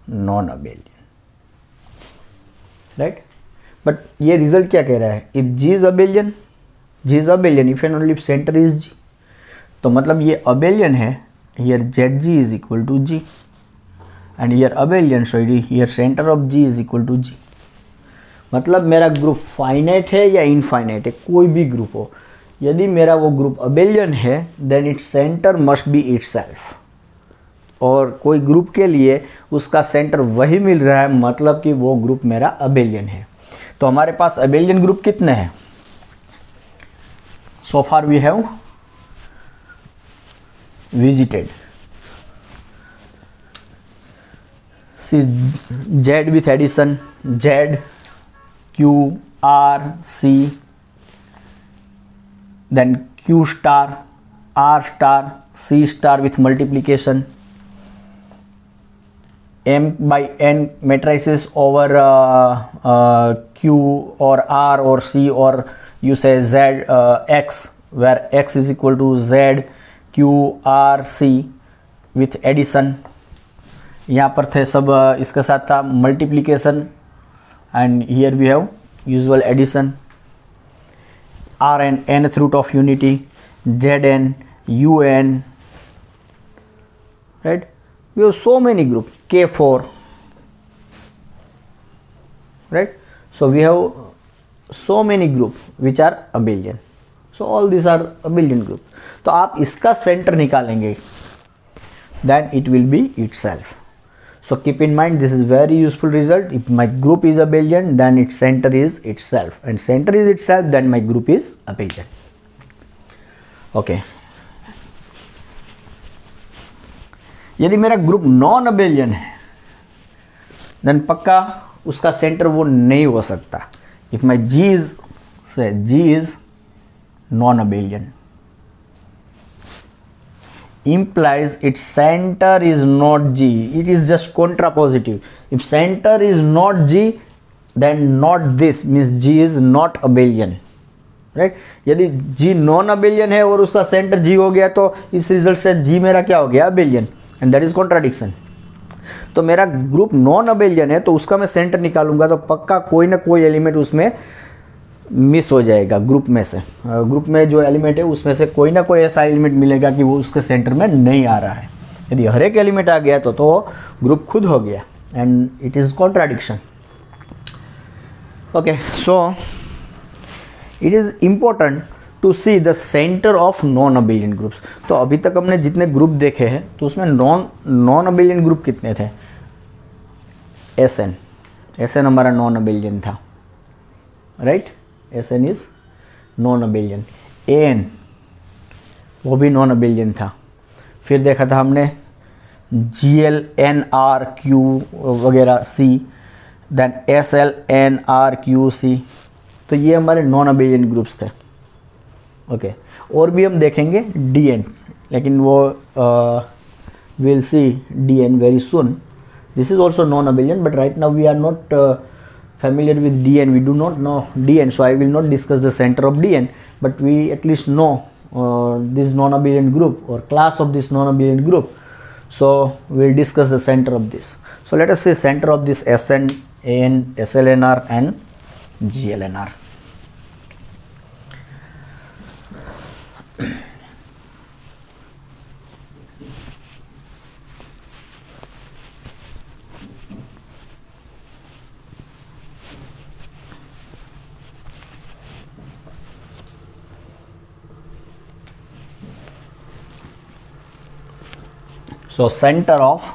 नॉन अबेलियन, राइट? बट ये रिजल्ट क्या कह रहा है? If G is abelian, G is abelian if and only if centre is G. तो मतलब ये अबेलियन है, here ZG is equal to G, and here abelian, so here centre of G is equal to G. मतलब मेरा group finite है या infinite है, कोई भी ग्रुप हो, यदि मेरा वो ग्रुप अबेलियन है then its centre must be itself. और कोई ग्रुप के लिए उसका सेंटर वही मिल रहा है, मतलब कि वो ग्रुप मेरा अबेलियन है. तो हमारे पास अबेलियन ग्रुप कितने हैं? So far we have visited C Z with addition, Z, Q, R, C, then Q star, R star, C star with multiplication, M by N matrices over Q or R or C or you say Z, X where x is equal to z q r c with addition. यहाँ पर थे सब इसके साथ था multiplication and here we have usual addition. Rn, nth root of unity, Zn, Un, right? We have so many groups, K4, right? So we have so many groups which are abelian. So all these are abelian groups. तो आप इसका centre निकालेंगे, then it will be itself. So keep in mind, this is very useful result. If my group is abelian, then its center is itself, and center is itself, then my group is abelian. Okay. यदि मेरा group non abelian है, then पक्का उसका centre वो नहीं हो सकता. If my G is non abelian, implies its center is not G. It is just contrapositive. If center is not G, then not this means G is not abelian, right? यदि G non abelian है और उसका centre G हो गया तो इस result से G मेरा क्या हो गया? Abelian, and that is contradiction. तो मेरा ग्रुप नॉन अबेलियन है तो उसका मैं सेंटर निकालूंगा तो पक्का कोई ना कोई एलिमेंट उसमें मिस हो जाएगा. ग्रुप में से, ग्रुप में जो एलिमेंट है उसमें से कोई ना कोई ऐसा एलिमेंट मिलेगा कि वो उसके सेंटर में नहीं आ रहा है. यदि हर एक एलिमेंट आ गया तो ग्रुप खुद हो गया, and it is contradiction. Okay, so it is important to see the centre of non abelian groups. तो अभी तक हमने जितने ग्रुप देखे हैं तो उसमें नॉन अबेलियन ग्रुप कितने थे? एस एन हमारा नॉन अबेलियन था, right? Sn is non abelian. An वो भी नॉन अबेलियन था. फिर देखा था हमने Gl, Nr, Q वगैरह C, देन Sl, Nr, Q, C. तो ये हमारे नॉन अबेलियन ग्रुप्स थे. ओके, और भी हम देखेंगे Dn, लेकिन वो will see Dn very soon. This is also non abelian, but right now we are not familiar with Dn. We do not know Dn, so I will not discuss the center of Dn, but we at least know this non-abelian group or class of this non-abelian group. So we will discuss the center of this. So let us say center of this Sn, An, Slnr and Glnr. So center of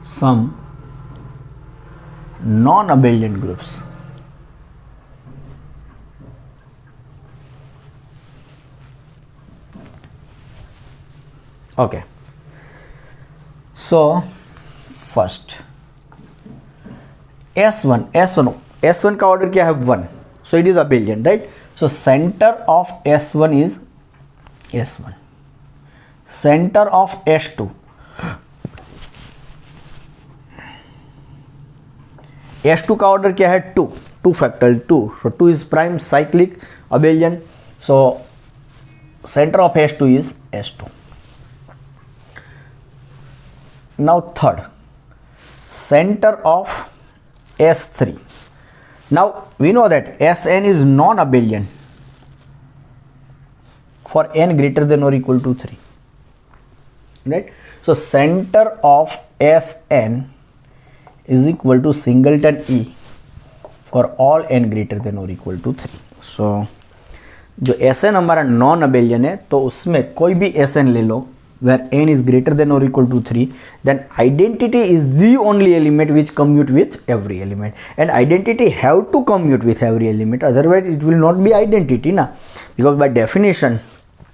some non-abelian groups. Okay. So first S1 का order क्या है? 1. So it is abelian, right? So center of S1 is S1. Center of S2. S2 का order क्या है? 2 factorial 2. So 2 is prime cyclic abelian. So center of S2 is S2. Now third, center of S3. Now we know that Sn is non-abelian for n greater than or equal to 3, right? So center of Sn is equal to singleton E for all n greater than or equal to 3. So जो Sn हमारा non abelian है तो उसमें कोई भी Sn ले लो where n is greater than or equal to 3, then identity is the only element which commute with every element, and identity have to commute with every element, otherwise it will not be identity na, because by definition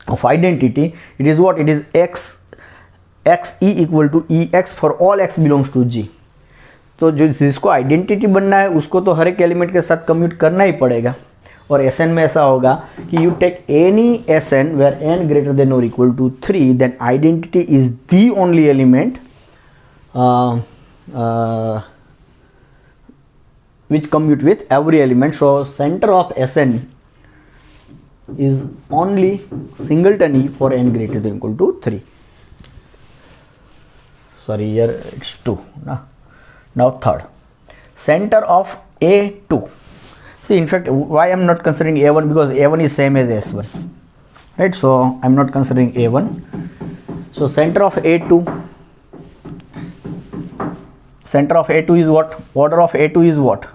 of identity it is what? It is x e equal to ex for all x belongs to G. तो जो जिसको identity बनना है उसको तो हर एक element के साथ कम्यूट करना ही पड़ेगा. और Sn में ऐसा होगा कि you take any Sn where n greater than और equal to 3, then identity is the only element which commute with every element. So center of Sn is only singleton E for n greater than equal to 3. Sorry, here it's 2. Now third, center of A2. See, in fact, why I'm not considering A1? Because A1 is same as S1, right? So I'm not considering A1. So center of A2, is what? Order of A2 is what?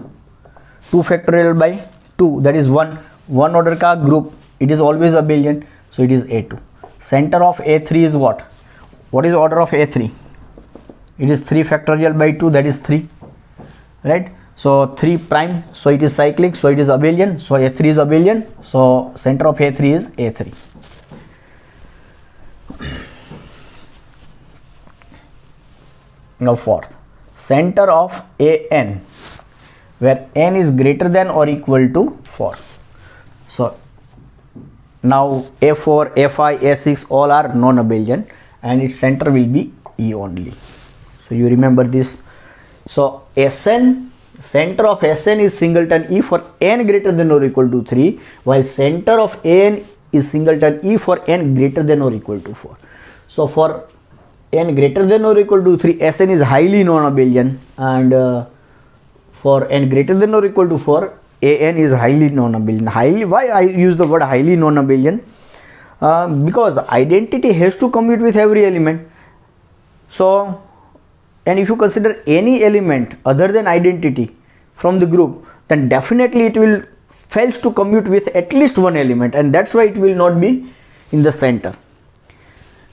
2 factorial by 2, that is 1 order ka group. It is always abelian, so it is A2. Center of A3 is what? What is order of A3? It is 3 factorial by 2, that is 3, right? So 3 prime, so it is cyclic, so it is abelian, so A3 is abelian, so center of A3 is A3. Now fourth, center of AN, where n is greater than or equal to 4. So now A4, A5, A6 all are non-abelian and its center will be E only. So you remember this. So Sn, center of Sn is singleton E for n greater than or equal to 3, while center of An is singleton E for n greater than or equal to 4. So for n greater than or equal to 3, Sn is highly non-abelian, and for n greater than or equal to 4, An is highly non-abelian. Highly, why I use the word highly non-abelian? Because identity has to commute with every element. So, and if you consider any element other than identity from the group, then definitely it will fails to commute with at least one element, and that's why it will not be in the center,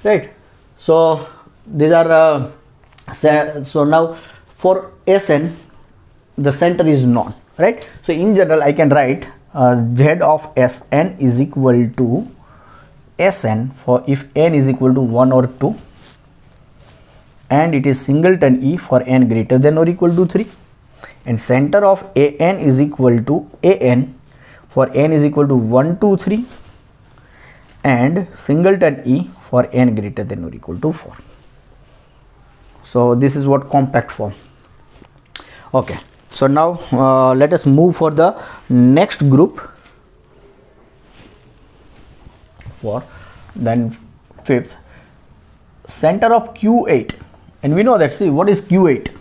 right? So these are so now for Sn the center is non, right? So in general I can write Z of Sn is equal to Sn for if n is equal to 1 or 2, and it is singleton E for n greater than or equal to 3, and center of An is equal to An for n is equal to 1, 2, 3, and singleton E for n greater than or equal to 4. So this is what compact form. Okay, so now let us move for the next group. For then fifth, center of Q8, and we know that, see, what is Q8?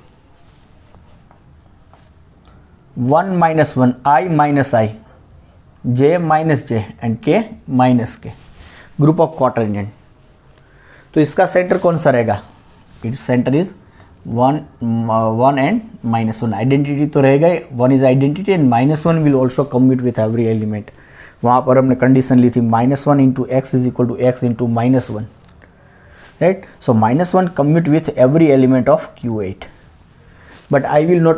1 minus 1, I minus I, J minus J and K minus K, group of quaternion. तो इसका centre कौन सा रहेगा? It centre is 1 and -1. Identity तो रहेगा, 1 is identity and -1 will also commute with every element. वहाँ पर हमने कंडीशन ली थी -1 into x is equal to x into -1, right? So -1 commute with every element of Q8, but I will not,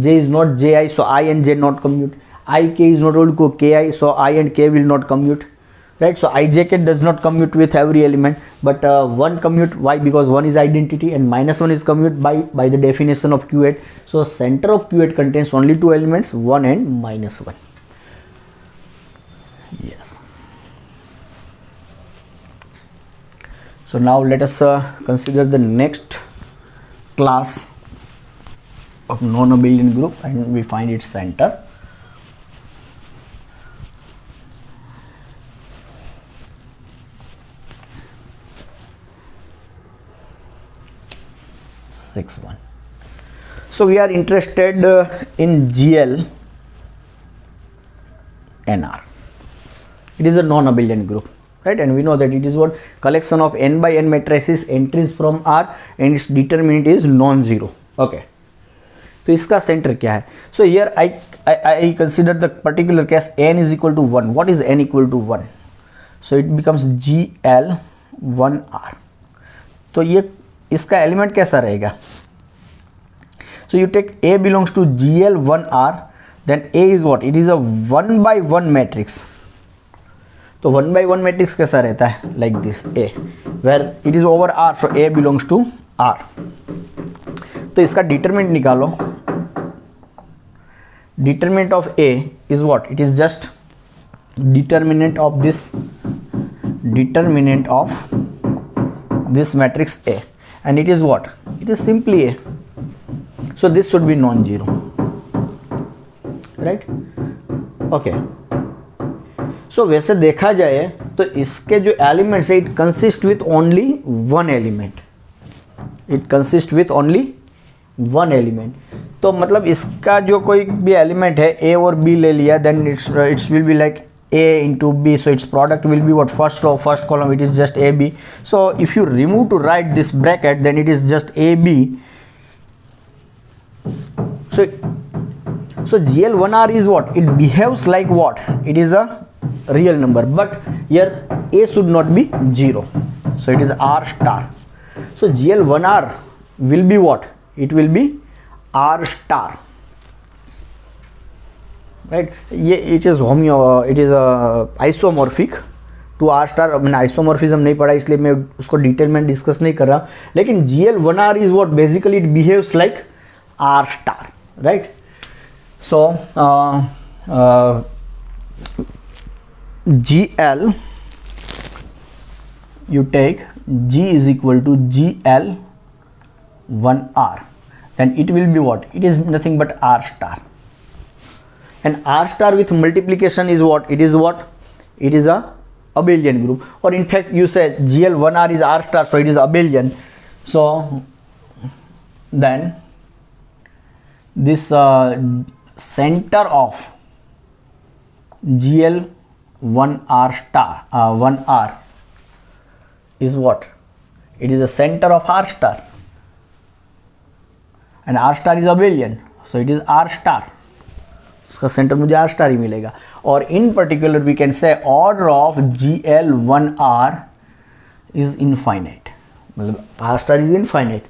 j is not ji, so I and j not commute. Ik is not equal to ki, so I and k will not commute, right? So ijk does not commute with every element, but 1 commute. Why? Because 1 is identity and -1 is commute by the definition of Q8. So center of Q8 contains only 2 elements, 1 and -1. Yes. So now let us consider the next class of non-abelian group, and we find its center. So we are interested in GL NR. It is a non-abelian group, right? And we know that it is what? Collection of n by n matrices, entries from R, and its determinant is non-zero. Okay. तो इसका centre क्या है? So here I consider the particular case n is equal to 1. What is n equal to 1? So it becomes GL1R. तो ये इसका element कैसा रहेगा? So you take A belongs to GL1R, then A is what? It is a 1 by 1 matrix. तो 1 by 1 matrix कैसा रहता है? Like this, A, where it is over R, so A belongs to R. तो इसका determinant निकालो. Determinant of A is what? It is just determinant of this matrix A, and it is what? It is simply A. So this should be non-zero. Right. Okay, so वैसे देखा जाए तो इसके जो elements है it consist with only one element. It consist with only one element. तो मतलब इसका जो कोई भी एलिमेंट है ए और बी ले लिया, then it's will be like a into b, so its product will be what, first row first column, it is just ab. So if you remove to write this bracket, then it is just ab. So gl1r is what, it behaves like what, it is a real number, but here a should not be 0, so it is r star. So gl1r will be what, it will be r star, right. ये it is it is isomorphic to R star. मैंने isomorphism नहीं पढ़ा इसलिए मैं उसको detail में discuss नहीं कर रहा, लेकिन gl1r is what, basically it behaves like R star, right. So gl, you take g is equal to gl1r, then it will be what, it is nothing but r star. And r star with multiplication is what, it is what, it is a abelian group, or in fact you say gl1r is r star, so it is abelian. So then this center of gl1r star 1r is what, it is the center of r star, and r star is abelian, so it is r star. उसका centre मुझे R star ही मिलेगा. और in particular we can say order of gl1r is infinite, मतलब R star is infinite.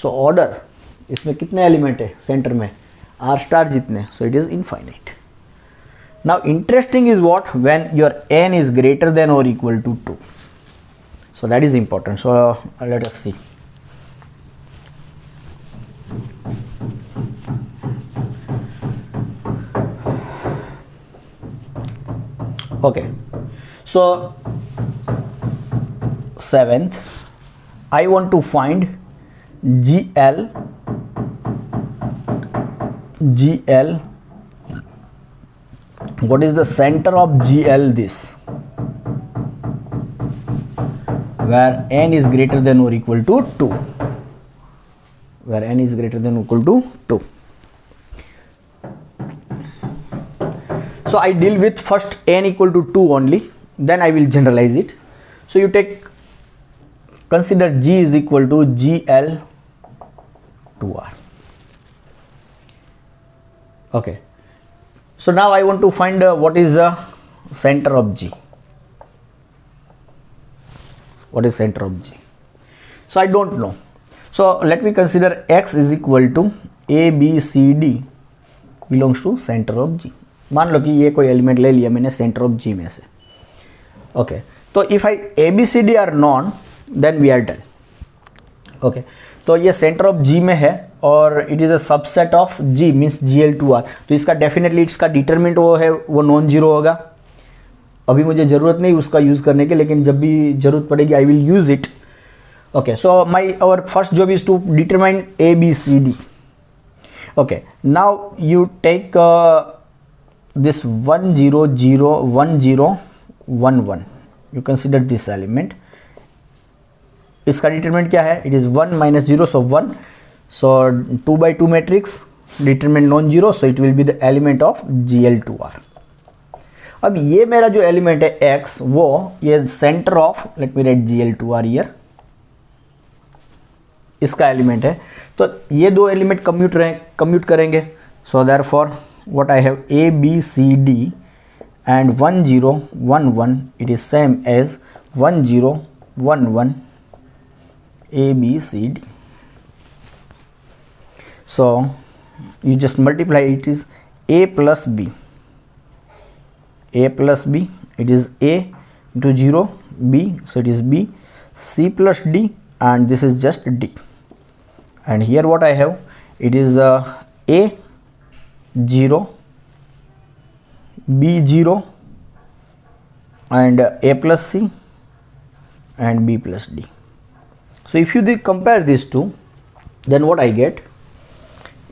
So order इसमें कितने element है centre में, आर स्टार जितने, so it is infinite. Now interesting is what, when your n is greater than और equal to 2. So that is important. So let us see. Okay, so 7th, I want to find gl, what is the center of gl this, where n is greater than or equal to 2, where n is greater than or equal to 2. So I deal with first n equal to 2 only, then I will generalize it. So you consider g is equal to gl2r. Okay, so now I want to find what is the center of g. What is center of g? So I don't know. So let me consider x is equal to a b c d belongs to center of g. मान लो कि ये कोई element ले लिया मैंने centre of G में से. Okay, तो if I A B C D are non, then we are done. Okay, तो ये सेंटर ऑफ जी में है और it is a subset of G means gl2r. तो इसका डेफिनेटली इसका डिटरमिनेंट वो है, वो नॉन जीरो होगा. अभी मुझे ज़रूरत नहीं उसका यूज़ करने की, लेकिन जब भी ज़रूरत पड़ेगी I will use it. Okay, so my our first job is to determine A B C D. Okay, now you take this 1 0 0 1 0 1 1, you consider this element. इसका डिटरमिनेंट क्या है, it is 1 minus 0, so 1. So 2 by 2 matrix, determinant non zero, so it will be the element of gl2r. अब ये मेरा जो element है x, वो ये centre of, let me right gl2r here, इसका एलिमेंट है. तो ये दो एलिमेंट कम्यूट करेंगे. So therefore what I have a b c d and 1 0 1 1, it is same as 1 0 1 1 a b c d. So you just multiply, it is a plus b, a plus b, it is a into 0 b, so it is b, c plus d, and this is just d. And here what I have, it is a 0 b 0 and a plus c and b plus d. So if you compare these two, then what I get,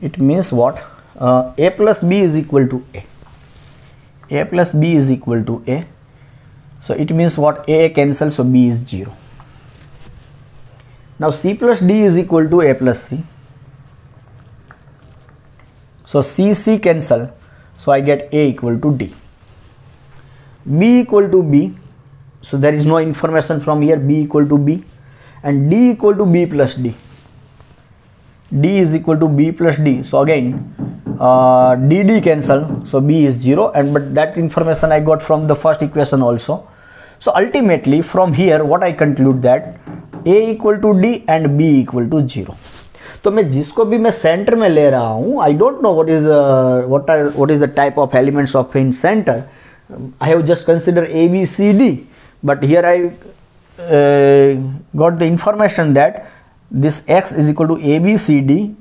it means what, A plus B is equal to A. A plus B is equal to A. So it means what? A cancels, so B is 0. Now C plus D is equal to A plus C. So C cancel, so I get A equal to D. B equal to B, so there is no information from here. B equal to B, and D equal to B plus D. D is equal to B plus D, so again D cancel, so B is 0, and but that information I got from the first equation also. So ultimately from here what I conclude that A equal to D and B equal to 0. तो मैं जिसको भी मैं centre में ले रहा हूँ, I don't know what is the type of elements of in center. I have just considered A, B, C, D, but here I got the information that this X is equal to A, B, C, D.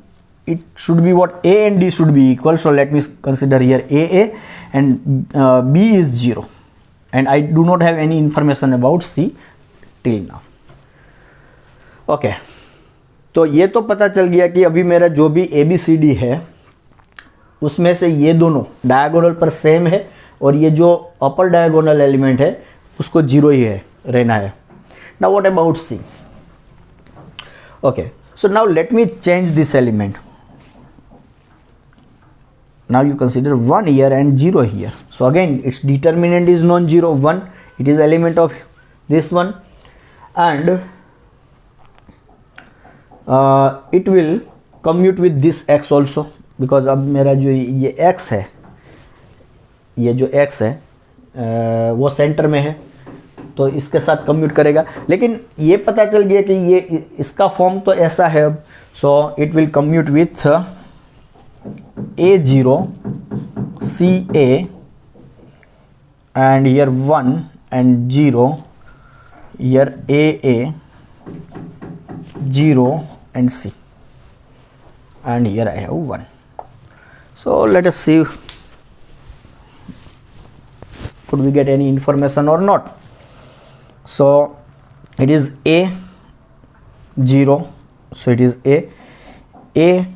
It should be what? A and D should be equal. So let me consider here A and B is 0, and I do not have any information about C till now. Okay. तो ये तो पता चल गया कि अभी मेरा जो भी ए बी सी डी है उसमें से ये दोनों डायगोनल पर सेम है, और ये जो अपर डायगोनल एलिमेंट है उसको 0 ही है रहना है. Now what about C? Okay, so now let me change this element. Now you consider 1 here and 0 here. So again its determinant is non-zero 1. It is element of this one, and it will commute with this x also, because अब मेरा जो ये x है, ये जो x है वो centre में है तो इसके साथ कम्यूट करेगा. लेकिन ये पता चल गया कि ये इसका फॉर्म तो ऐसा है अब. So it will commute with A0 CA and here 1 and 0, here AA 0 and C, and here I have 1. So let us see, could we get any information or not. So it is A 0, so it is A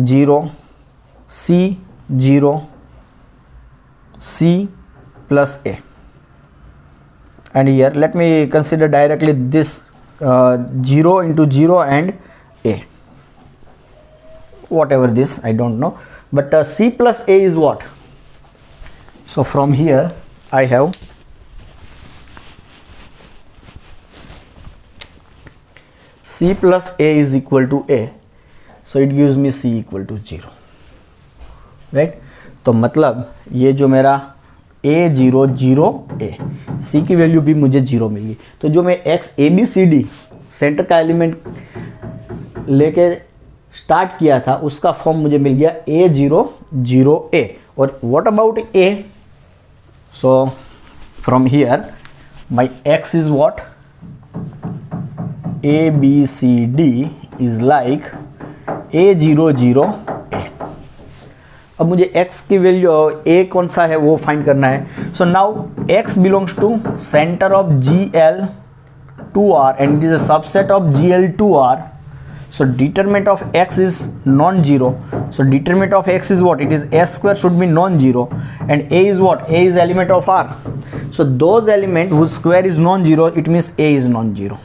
0 C 0 C plus A, and here let me consider directly this 0 into 0 and A, whatever this I don't know, but C plus A is what? So from here I have C plus A is equal to A, so it gives me C equal to 0, right? तो मतलब ये जो मेरा A0 0 A, C की value भी मुझे 0 मिल गई. तो जो मैं X A B C D centre का एलिमेंट लेके स्टार्ट किया था उसका फॉर्म मुझे मिल गया A0 0 A. और what about A? So from here my X is what? A B C D is like A0 0 A. अब मुझे x की वैल्यू a कौन सा है वो फाइंड करना है. So now x belongs to centre of GL2R and it is a subset of GL2R. So determinant of x is non-zero. So determinant of x is what? It is s square should be non-zero, and a is what? A is element of R. So those element whose square is non-zero, it means a is non-zero,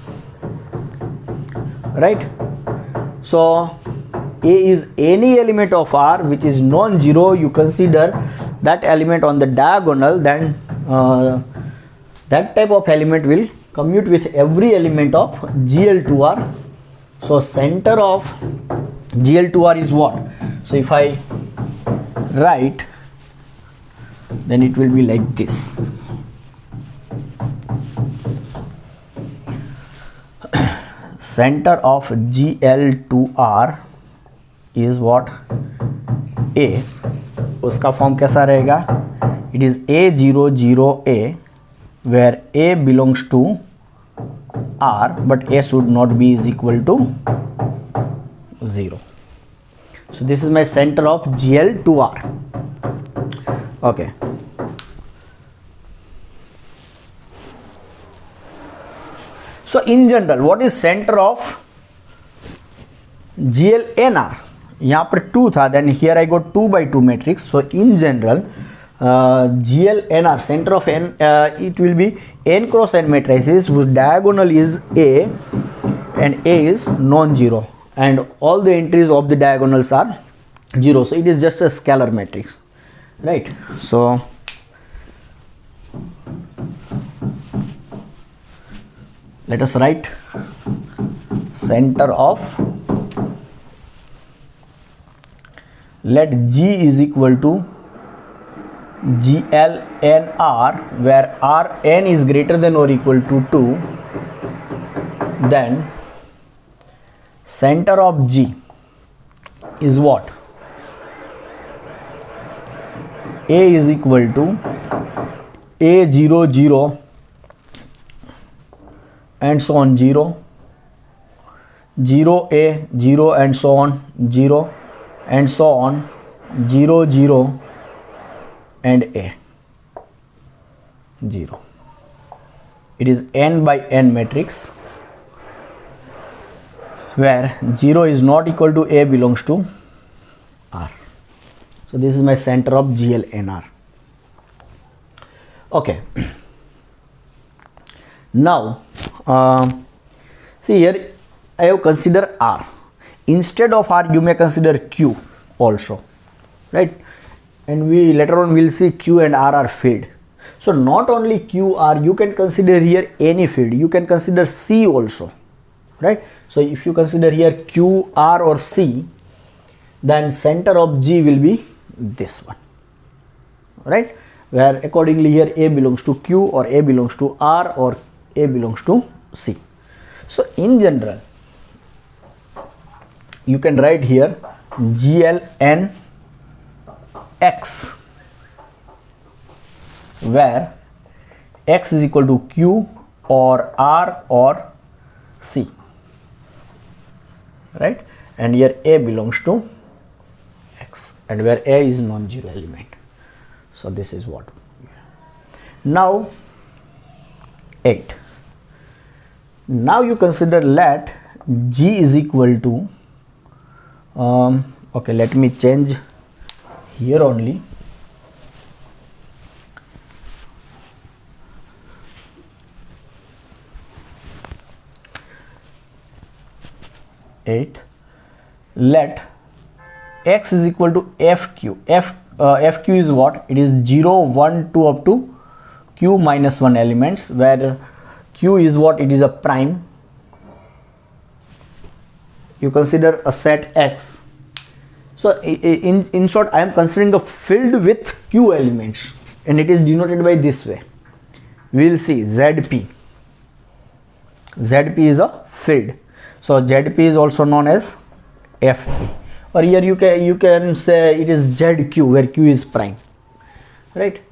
right? So A is any element of R which is non-zero. You consider that element on the diagonal, then that type of element will commute with every element of GL2R. So center of GL2R is what? So if I write, then it will be like this. Center of GL2R is what? A. उसका form कैसा रहेगा? It is A0 0 A, where A belongs to R, but A should not be is equal to 0. So this is my center of GL2R. Okay. So in general, what is center of GLNR? यहाँ पर 2 था, then here I got 2 by 2 matrix. So in general GLNR, center of n, it will be n cross n matrices whose diagonal is A and A is non-zero and all the entries of the diagonals are 0. So it is just a scalar matrix, right? So let us write center of, let G is equal to GLNR, where Rn is greater than or equal to 2, then center of G is what? A is equal to A0 0 and so on 0, 0 A 0 and so on 0 and so on 0 0 and A 0. It is n by n matrix where 0 is not equal to A belongs to R. So this is my center of GLNR. Okay. Now see here I have considered R. Instead of R you may consider Q also, right? And we later on will see Q and R are filled. So not only Q, R, you can consider here any field. You can consider C also, right? So if you consider here Q, R or C, then center of G will be this one, right? Where accordingly here A belongs to Q or A belongs to R or A belongs to C. So in general, you can write here GLN X, where X is equal to Q or R or C, right? And here A belongs to X and where A is non-zero element. So this is what. Now 8. Now you consider let G is equal to okay, let me change here only. Let X is equal to FQ. FQ is what? It is 0, 1, 2 up to Q minus 1 elements, where Q is what? It is a prime. You consider a set X. So in short, I am considering a field with Q elements and it is denoted by this way. We will see ZP. ZP is a field. So ZP is also known as FP. Or here you can say it is ZQ, where Q is prime, right?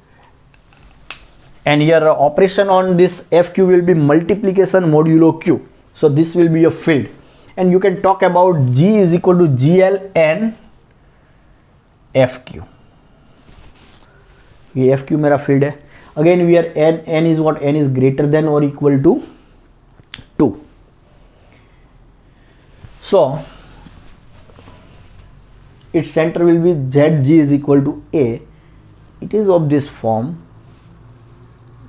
And here operation on this FQ will be multiplication modulo Q. So this will be a field. And you can talk about G is equal to GLN FQ. ये FQ मेरा field है. Again we are n is what? N is greater than or equal to 2. So its center will be ZG is equal to A. It is of this form,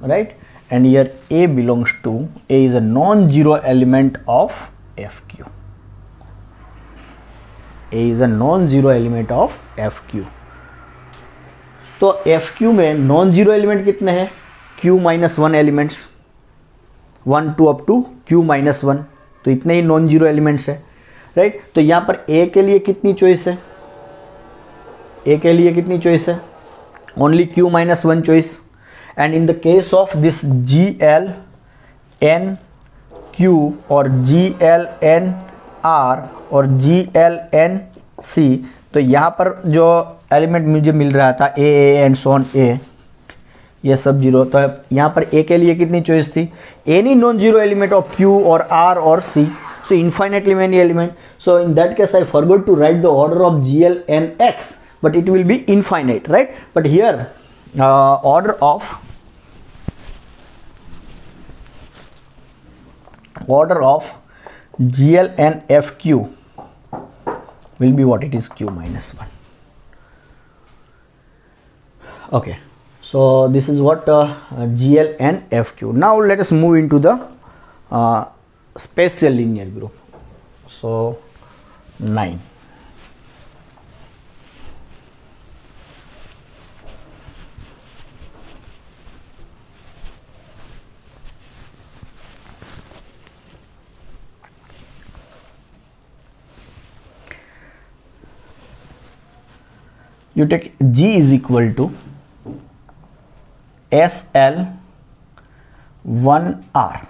right? And here A belongs to, A is a non-zero element of FQ. A is a non-zero element of FQ. तो FQ में non-zero element कितने हैं? Q minus 1 elements, 1 2 up to Q minus 1. तो इतने ही non-zero elements है, right? तो यहाँ पर A के लिए कितनी choice है? A के लिए कितनी choice है? Only Q minus 1 choice. And in the case of this GL N Q or GL N R और GLN C, तो यहाँ पर जो एलिमेंट मुझे मिल रहा था A and so on A, ये सब जीरो. तो यहाँ पर A के लिए कितनी चॉइस थी? Any non zero element of Q और R और C. So infinitely many element. So in that case I forgot to write the order of GLNX, but it will be infinite, right? But here order of GLNFQ will be what? It is q minus 1. Okay, so this is what GL and FQ. Now let us move into the spatial linear group. So 9. You take G is equal to SL 1R,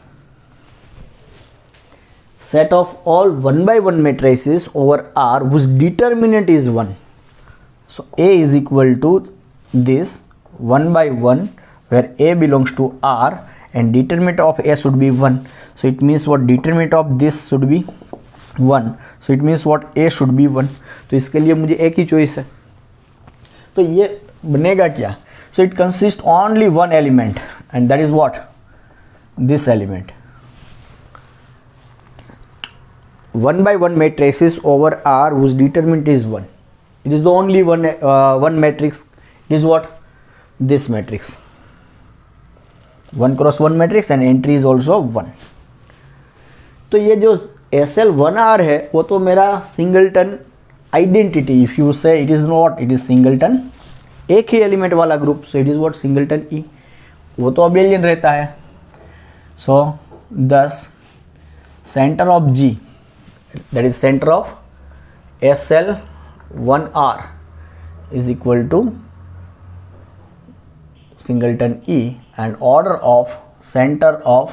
set of all 1 by 1 matrices over R whose determinant is 1. So A is equal to this 1 by 1 where A belongs to R and determinant of A should be 1. So it means what? Determinant of this should be 1. So it means what? A should be 1. तो इसके लिए मुझे एक ही choice है, तो ये बनेगा क्या? So it consists only one element and that is what? This element. 1 by 1 matrices over R whose determinant is 1. It is the only one matrix. It is what? This matrix. 1 cross 1 matrix and entry is also 1. तो ये जो SL1R है वो तो मेरा singleton identity, if you say it is not, it is singleton, एक ही element वाला group, so it is what? Singleton E, वो तो अबेलियन रहता है. So this centre of G, that is centre of SL1R is equal to singleton E and order of center of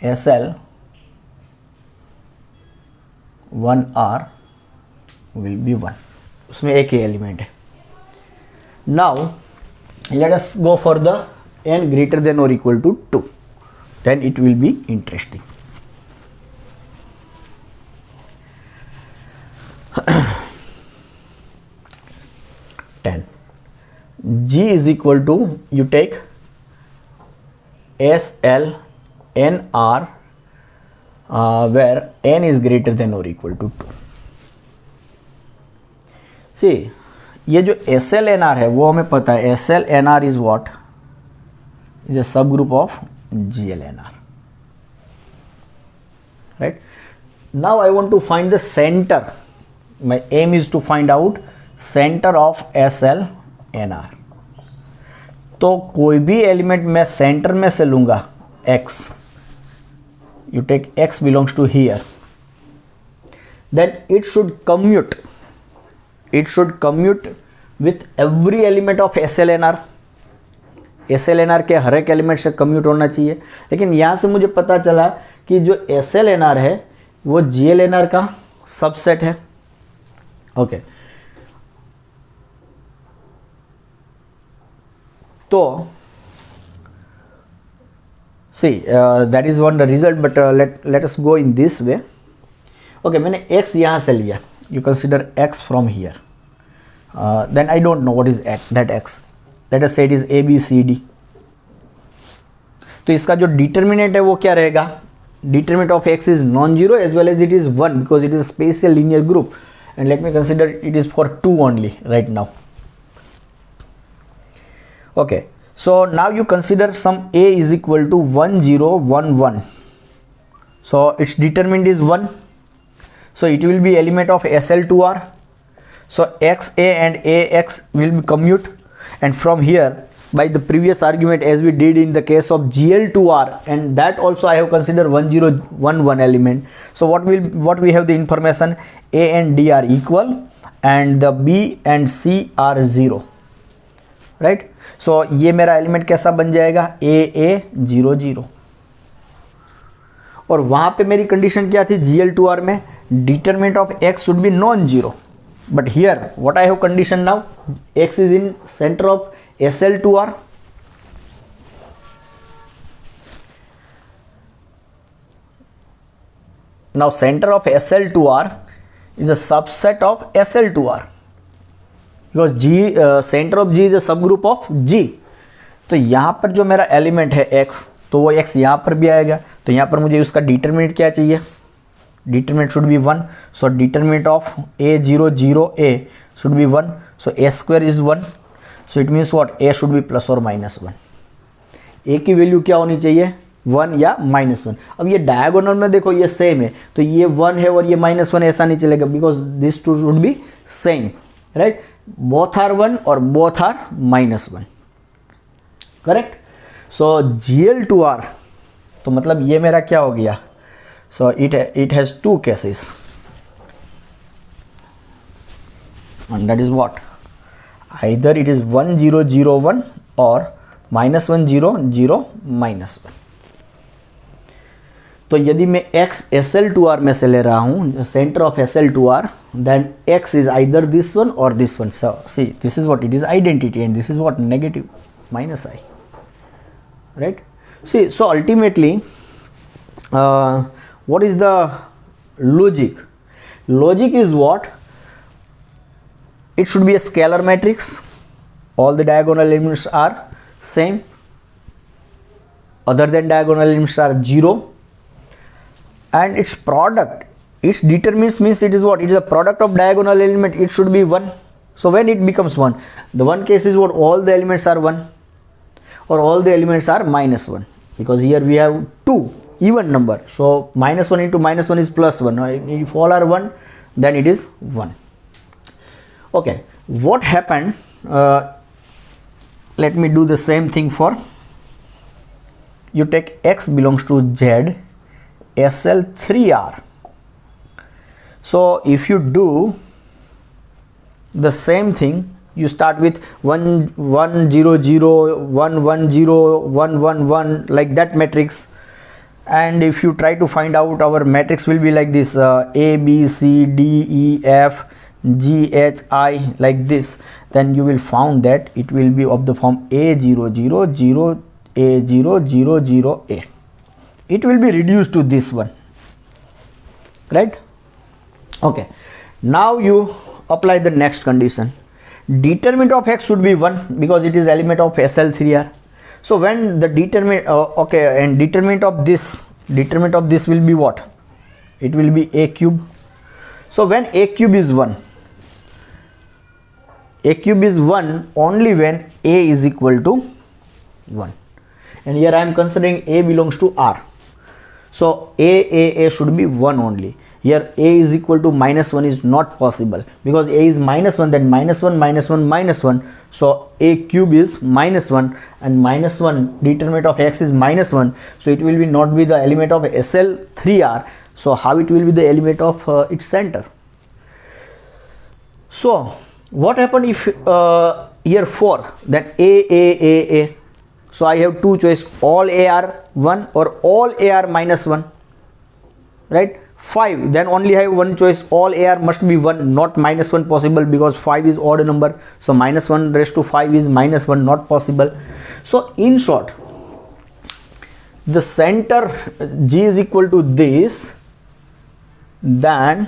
SL1R will be 1. उसमें एक ही element है. Now let us go for the n greater than or equal to 2, then it will be interesting. G is equal to, you take SL(n)R where n is greater than or equal to 2. See, ये जो SL(n)R है वो हमें पता है, SL(n)R is what? Is a subgroup of GL(n)R, right? Now I want to find the center. My aim is to find out center of SL(n)R. तो कोई भी एलिमेंट मैं सेंटर में से लूंगा x, you take x belongs to here, then it should commute with every element of SL(n)R. SL(n)R के हर एक element से कम्यूट होना चाहिए, लेकिन यहाँ से मुझे पता चला कि जो SL(n)R है वो GL(n)R का सबसेट है. ओके, तो see that is one the result, but let us go in this way. Okay, मैंने x यहाँ से लिया, you consider x from here, then I don't know what is x, that x, let us say it is a b c d. तो इसका जो determinant है वो क्या रहेगा? Determinant of x is non-zero as well as it is 1 because it is a spatial linear group, and let me consider it is for 2 only right now. Okay, so now you consider some a is equal to 1 0 1 1, so its determinant is 1, so it will be element of SL2R. So xa and ax will be commute, and from here by the previous argument as we did in the case of GL2R, and that also I have considered 1 0 1 1 element. So what we have the information, a and d are equal and the b and c are 0, right? So ये मेरा element कैसा बन जाएगा? AA 0 0, और वहां पे मेरी condition क्या थी? GL2R में determinant of x should be non zero, but here what I have condition now, x is in centre of SL2R. Now center of SL2R is a subset of SL2R because G center of G is a subgroup of G. तो यहाँ पर जो मेरा element है x, तो वो x यहाँ पर भी आएगा, तो यहाँ पर मुझे उसका डिटरमिनेंट क्या चाहिए? determinant should be 1. So determinant of a0 0 a should be 1. So a square is 1. So it means what, a should be plus or minus 1. a की वैल्यू क्या होनी चाहिए, 1 या -1. अब ये डायगोनल में देखो ये सेम है, तो ये 1 है और ये -1, ऐसा नहीं चलेगा, because this two should be same, right. Both are 1 और both are -1, correct. So GL2R, तो मतलब ये मेरा क्या हो गया, so it has 2 cases, and that is what, either it is 1 0 0 1 or -1 0 0 -1. तो यदि मैं x SL2R में से ले रहा हूँ, centre of SL2R, then x is either this one or this one. So see, this is what it is, identity, and this is what, negative minus I, right. See, so ultimately what is the logic? Logic is what, it should be a scalar matrix, all the diagonal elements are same, other than diagonal elements are 0, and its product, its determinants means it is what, it is a product of diagonal element, it should be 1. So when it becomes 1, the one case is what, all the elements are 1 or all the elements are -1, because here we have 2 even number, so -1 into -1 is +1. If all are 1, then it is 1. Okay, what happened, let me do the same thing for, you take x belongs to Z SL3R. So if you do the same thing, you start with 1 1 0 0 1 1 0 1 1 1, like that matrix, and if you try to find out, our matrix will be like this, A B C D E F G H I, like this, then you will found that it will be of the form A0 0 0 A0 0 0 A. It will be reduced to this one, right. Okay, now you apply the next condition. Determinant of x should be 1 because it is element of SL3R. So when the determinant okay, and determinant of this will be what, it will be a cube. So when a cube is 1, a cube is 1 only when a is equal to 1, and here I am considering a belongs to R. So a should be 1 only. Here a is equal to -1 is not possible, because a is -1, then -1 -1 -1, so a cube is -1, and -1 determinant of x is -1, so it will be not be the element of SL3R. So how it will be the element of its center? So what happened if here 4, then a. So I have 2 choice, all a are 1 or all a are -1, right. 5, then only I have one choice, all a are must be 1, not -1 possible, because 5 is odd number, so -1 raised to 5 is -1, not possible. So in short, the center G is equal to this, then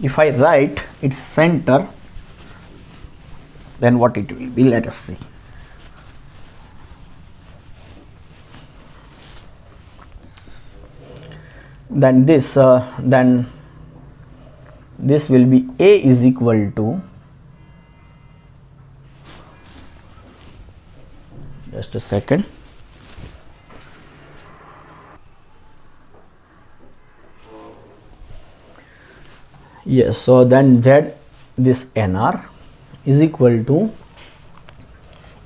if I write its center, then what it will be, let us see. Then this will be a is equal to, just a second, yes. So then Z, this NR is equal to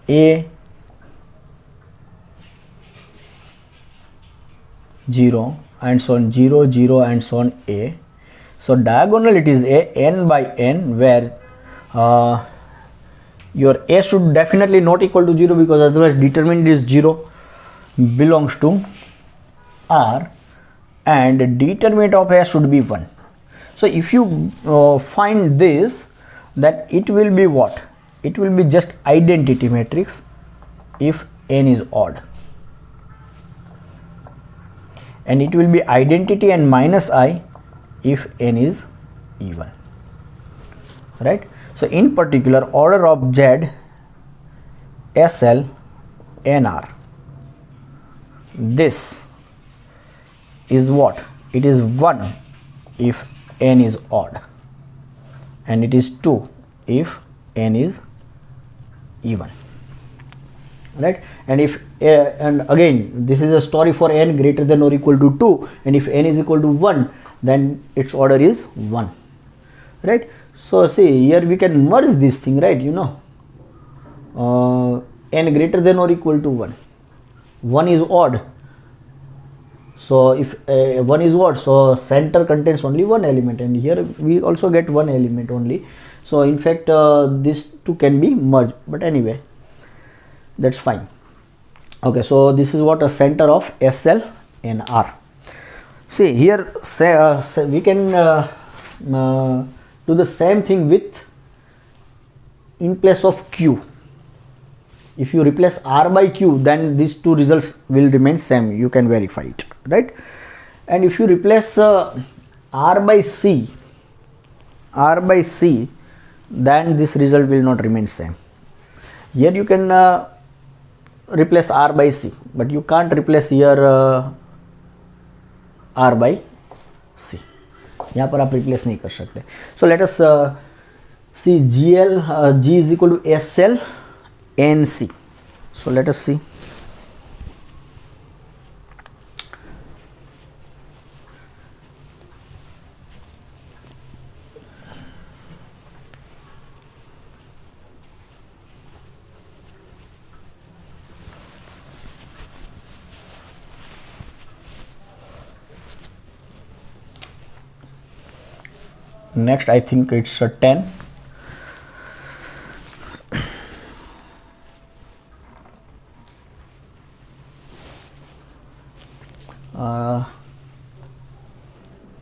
a 0 and so on 0 0 and so on a. So diagonal it is a n by n, where your a should definitely not equal to 0, because otherwise determinant is 0, belongs to R, and determinant of a should be 1. So if you find this, then it will be what, it will be just identity matrix if n is odd, and it will be identity and minus I if n is even, right. So in particular, order of Z SL NR, this is what, it is 1 if n is odd, and it is 2 if n is even, right? And if and again this is a story for n greater than or equal to 2, and if n is equal to 1, then its order is 1, right? So see, here we can merge this thing, right? You know, n greater than or equal to 1 is odd, so if 1 is odd, so center contains only one element, and here we also get one element only. So in fact these two can be merged, but anyway, that's fine. Okay, so this is what a center of SL and R. See here, we can do the same thing with in place of Q. If you replace R by Q, then these two results will remain same. You can verify it, right? And if you replace R by C, then this result will not remain same. Here you can replace R by C, but you can't replace here R by C. यहाँ पर आप replace नहीं कर सकते. So let us see G is equal to SL and C. So let us see. Next, I think it's a 10.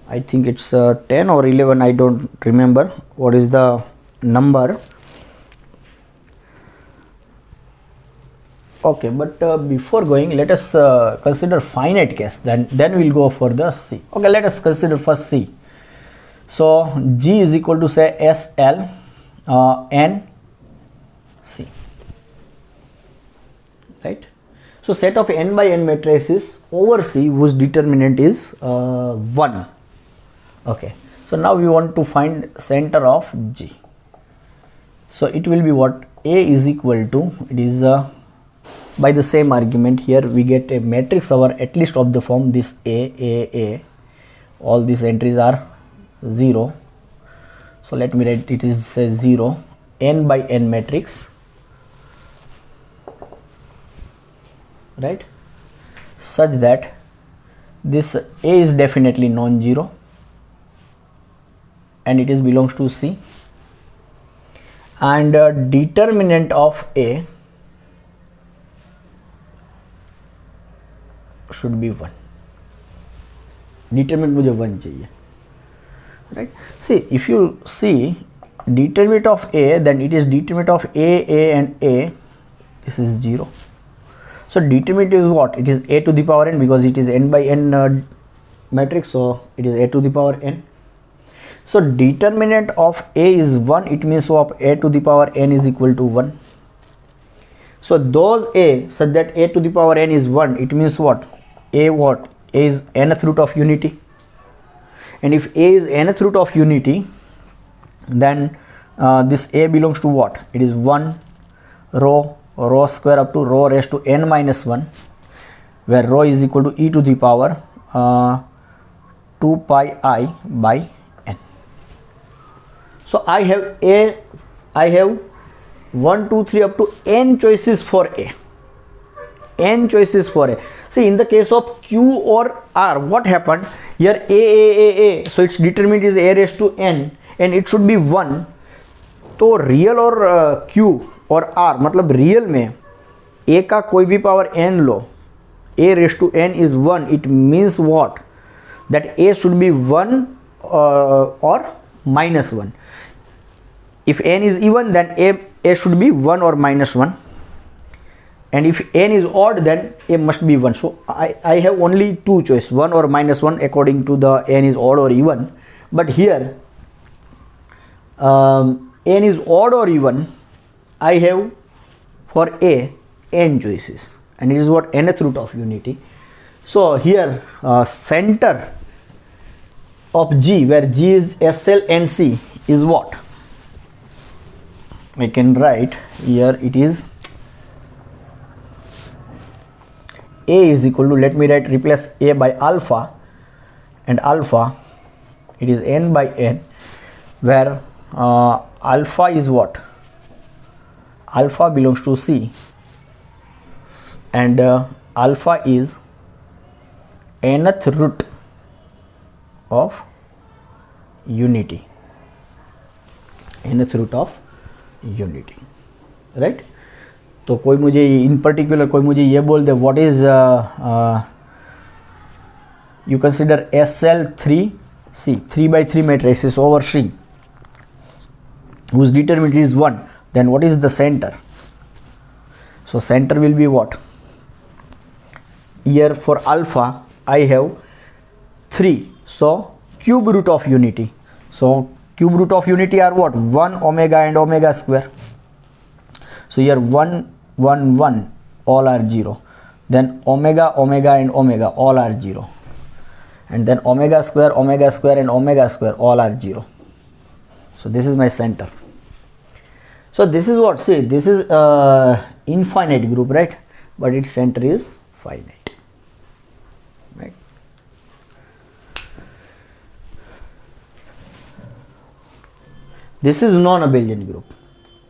I think it's 10 or 11. I don't remember what is the number. Okay, but before going, let us consider finite case. Then we'll go for the C. Okay, let us consider first C. So G is equal to say SL and C, right? So set of n by n matrices over C whose determinant is 1. Okay, so now we want to find center of G. So it will be what? A is equal to, it is by the same argument here we get a matrix over at least of the form this A. All these entries are 0. So let me write it is say 0 n by n matrix, right, such that this A is definitely non-zero and it is belongs to C, and determinant of A should be 1. Determinant मुझे 1 चाहिए, right? See, if you see determinant of A, then it is determinant of A and A. This is 0. So determinant is what? It is A to the power n, because it is n by n matrix, so it is A to the power n. So determinant of A is 1. It means of A to the power n is equal to 1. So those A such that A to the power n is 1. It means what? A what? A is nth root of unity. And if A is nth root of unity, then this A belongs to what? It is 1 rho square up to rho raised to n minus 1, where rho is equal to e to the power 2 pi I by n. So I have 1, 2, 3 up to n choices for A. N choices for A. See, in the case of Q or R, what happened here? A. So its determinant is A raised to n, and it should be 1. तो real और Q और R मतलब real में A का कोई भी power n low, A raised to n is 1. It means what? That A should be 1 or minus 1. If n is even, then A should be 1 or minus 1. And if n is odd, then A must be 1. So I have only two choice, 1 or minus 1 according to the n is odd or even. But here n is odd or even, I have for A n choices, and it is what? Nth root of unity. So here center of G, where G is SL and C, is what? I can write here, it is A is equal to, let me write, replace A by alpha, and alpha, it is N by N, where alpha is what? Alpha belongs to C, and alpha is nth root of unity, nth root of unity, right? तो कोई मुझे इन particular कोई मुझे ये बोल दे what is you consider SL3C 3/3 matrices over string whose determinant is 1, then what is the center? So center will be what? Here for alpha I have 3, so cube root of unity. So cube root of unity are what? 1 omega and omega square. So here 1 1 1 all are 0, then omega omega and omega all are 0, and then omega square and omega square all are 0. So this is my center. So this is what, see, this is infinite group, right? But its center is finite, right? This is non-abelian group,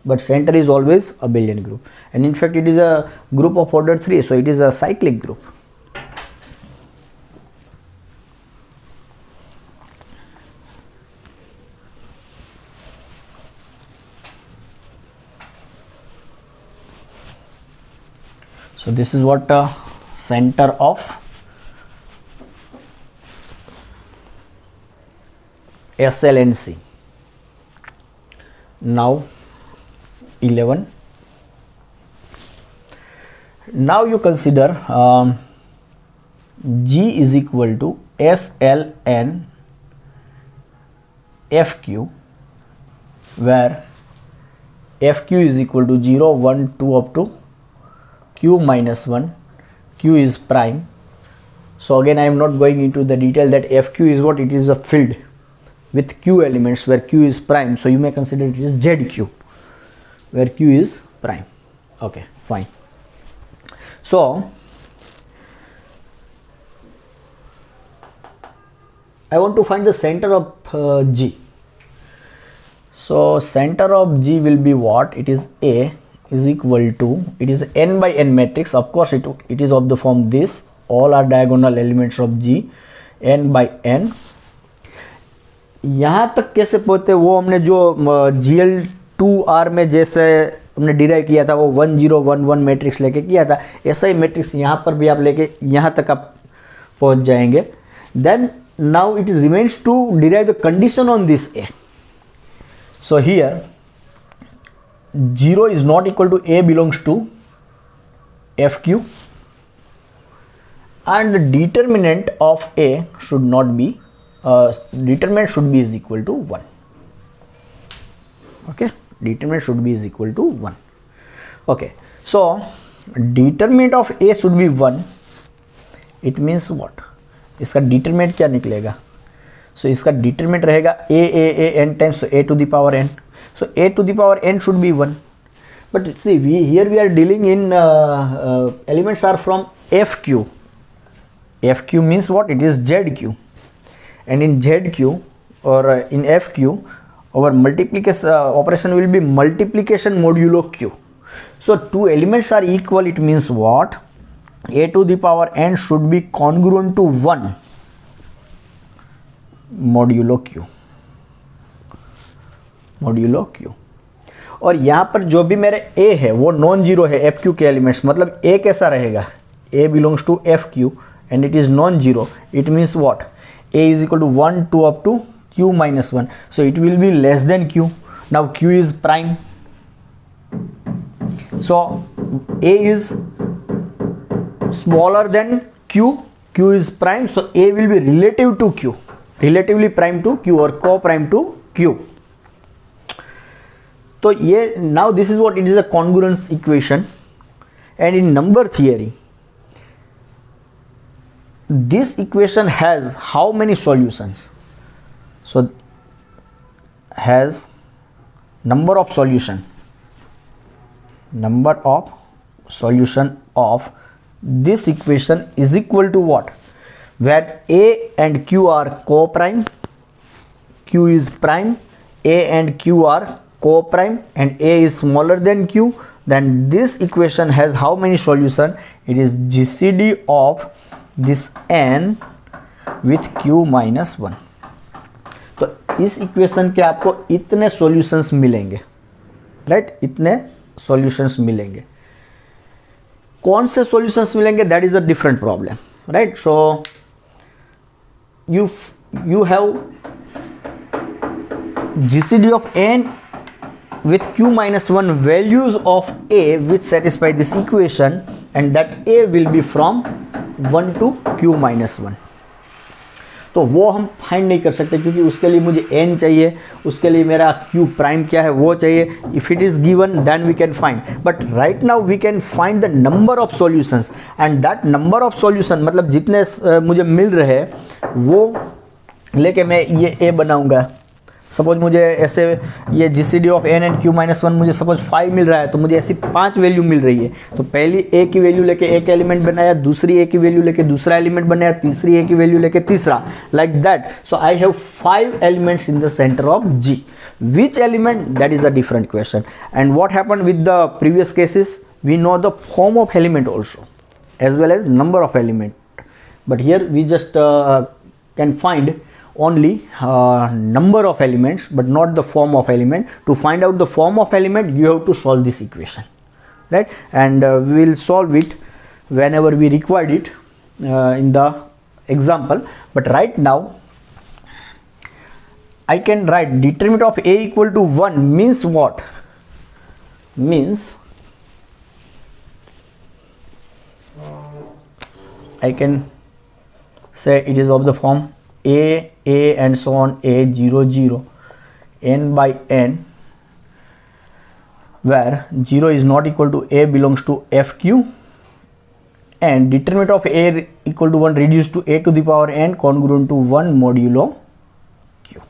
but center is always abelian group, and in fact it is a group of order 3, so it is a cyclic group. So this is what center of SL and C. Now 11. Now you consider G is equal to SL and FQ, where FQ is equal to 0 1 2 up to Q minus 1. Q is prime. So again I am not going into the detail that FQ is what? It is a field with Q elements where Q is prime, so you may consider it is ZQ where Q is prime. Okay, fine. So I want to find the center of G. So center of G will be what? It is A is equal to, it is n by n matrix. Of course it is of the form this, all are diagonal elements of G, n by n. यहाँ तक कैसे पहुँचते वो हमने जो GL2R में जैसे हमने डिराइव किया था वो 1 0 1 1 मैट्रिक्स लेके किया था, ऐसा ही मैट्रिक्स यहाँ पर भी आप लेके यहाँ तक आप पहुँच जाएंगे. Then now it remains to derive the condition on this A. So here 0 is not equal to A belongs to FQ, and the determinant of A should not be determinant should be is equal to 1. Okay, determinant should be is equal to 1. Okay, so determinant of A should be 1. It means what? इसका determinant क्या निकलेगा? So इसका determinant रहेगा a n times, so a to the power n. So a to the power n should be 1. But see, here we are dealing in elements are from FQ. FQ means what? It is ZQ. And in ZQ or in FQ, our multiplication operation will be multiplication modulo Q. So two elements are equal. It means what? A to the power n should be congruent to 1 modulo Q. Modulo Q. और यहाँ पर जो भी मेरे A है वो non zero है FQ के एलिमेंट्स, मतलब A कैसा रहेगा? A belongs to FQ and it is non zero. It means what? A is equal to 1 2 up to Q minus 1. So it will be less than Q. Now Q is prime. So A is smaller than Q. Q is prime. So A will be relative to Q. Relatively prime to Q or co-prime to Q. So yeah, now this is what it is, a congruence equation. And in number theory, this equation has how many solutions? So has number of solution of this equation is equal to what? Where A and Q are co-prime, Q is prime, A and Q are co-prime, and A is smaller than Q, then this equation has how many solution? It is GCD of this n with Q minus 1. तो इस equation के आपको इतने solutions मिलेंगे, right? इतने solutions मिलेंगे. कौन से सॉल्यूशंस मिलेंगे, that is a different problem, right? So you have GCD of n with Q minus 1 values of A which satisfy this equation, and that A will be from 1 to Q minus 1. तो वो हम find नहीं कर सकते क्योंकि उसके लिए मुझे n चाहिए, उसके लिए मेरा q प्राइम क्या है वो चाहिए. If it is given then we can find, but right now we can find the number of solutions, and that number of solution मतलब जितने मुझे मिल रहे हैं वो लेके मैं ये a बनाऊंगा. सपोज मुझे ऐसे ये GCD of n and Q minus 1 मुझे सपोज 5 मिल रहा है, तो मुझे ऐसी 5 वैल्यू मिल रही है. तो पहली a की वैल्यू लेके एक एलिमेंट बनाया, दूसरी a की वैल्यू लेके दूसरा एलिमेंट बनाया, तीसरी a की वैल्यू लेके तीसरा, like that. So I have 5 elements in the centre of G. Which element? That is a different question. And what happened with the previous cases? We know the form of element also as well as number of element, but here we just can find only number of elements but not the form of element. To find out the form of element you have to solve this equation, right? And we will solve it whenever we required it in the example. But right now I can write determinant of A equal to 1 means what? Means I can say it is of the form A and so on, A 0 0 n by n, where 0 is not equal to A belongs to FQ, and determinant of A equal to 1 reduced to A to the power n congruent to 1 modulo Q,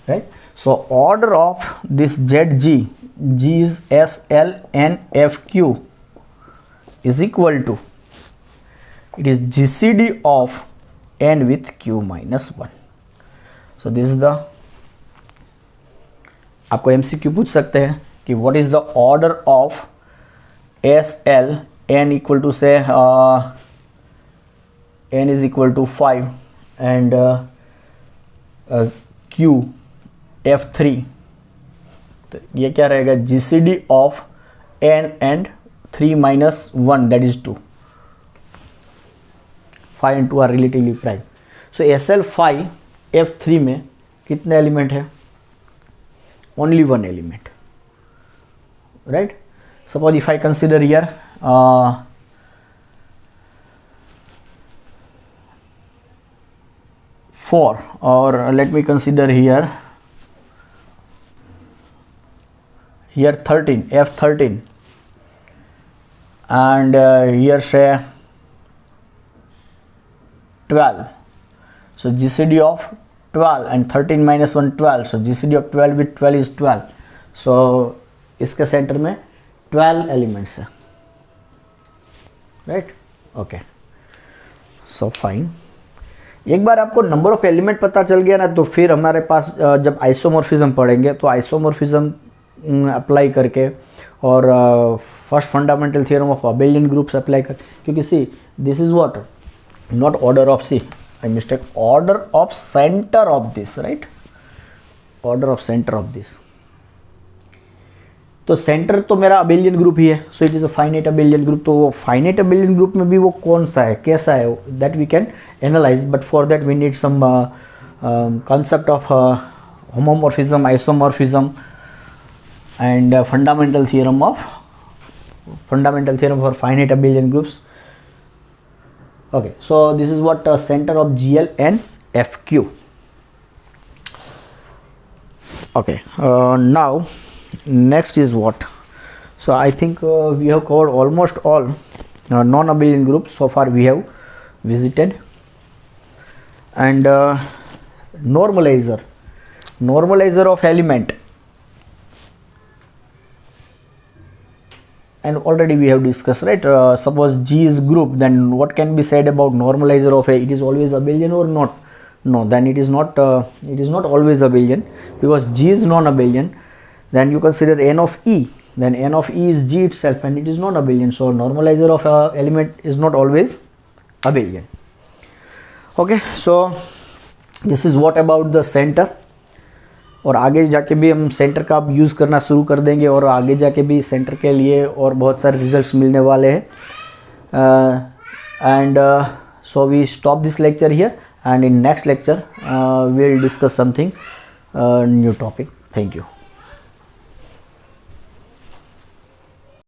right? So order of this ZG, G is S L N F Q, is equal to, it is GCD of n with Q minus 1. So this is the, आपको MCQ पूछ सकते हैं कि what is the order of SL n equal to say n is equal to 5 and Q F3. तो ये क्या रहेगा? GCD of n and 3 minus 1, that is 2. 5 and 2 are relatively prime. So SL5 F3 में कितने element है? Only one element, right? Suppose if I consider here 4, or let me consider here 13, F13, and here say 12. So GCD of 12 and 13 minus 1 12. So GCD of 12 with 12 is 12. So इसके centre में 12 elements है, right? Okay, so fine. एक बार आपको number of element पता चल गया ना, तो फिर हमारे पास जब आइसोमॉर्फिज्म पढ़ेंगे तो आइसोमॉर्फिज्म अप्लाई करके और first fundamental theorem of abelian groups apply कर, क्योंकि see this is what, not order of, see I mistake, order of center of this, right? Order of center of this. तो centre तो मेरा abelian group ही है, सो it is a finite abelian group. तो वो finite abelian group में भी वो कौन सा है, कैसा है, that we can analyse. But for that we need some concept of homomorphism, isomorphism, and fundamental theorem for finite abelian groups. Okay, so this is what center of GL and FQ. Okay, now next is what? So I think we have covered almost all non-abelian groups so far we have visited, and normalizer of element, and already we have discussed, right? Suppose G is group, then what can be said about normalizer of A? It is always abelian or not? No, then it is not always abelian, because G is non-abelian. Then you consider n of E, then n of E is G itself, and it is not abelian. So normalizer of element is not always abelian. Okay, so this is what about the center. और आगे जाके भी हम centre का अब use करना शुरू कर देंगे, और आगे जाके भी सेंटर के लिए और बहुत सारे रिजल्ट्स मिलने वाले हैं. And so we stop this lecture here, and in next lecture we'll discuss something new topic. Thank you.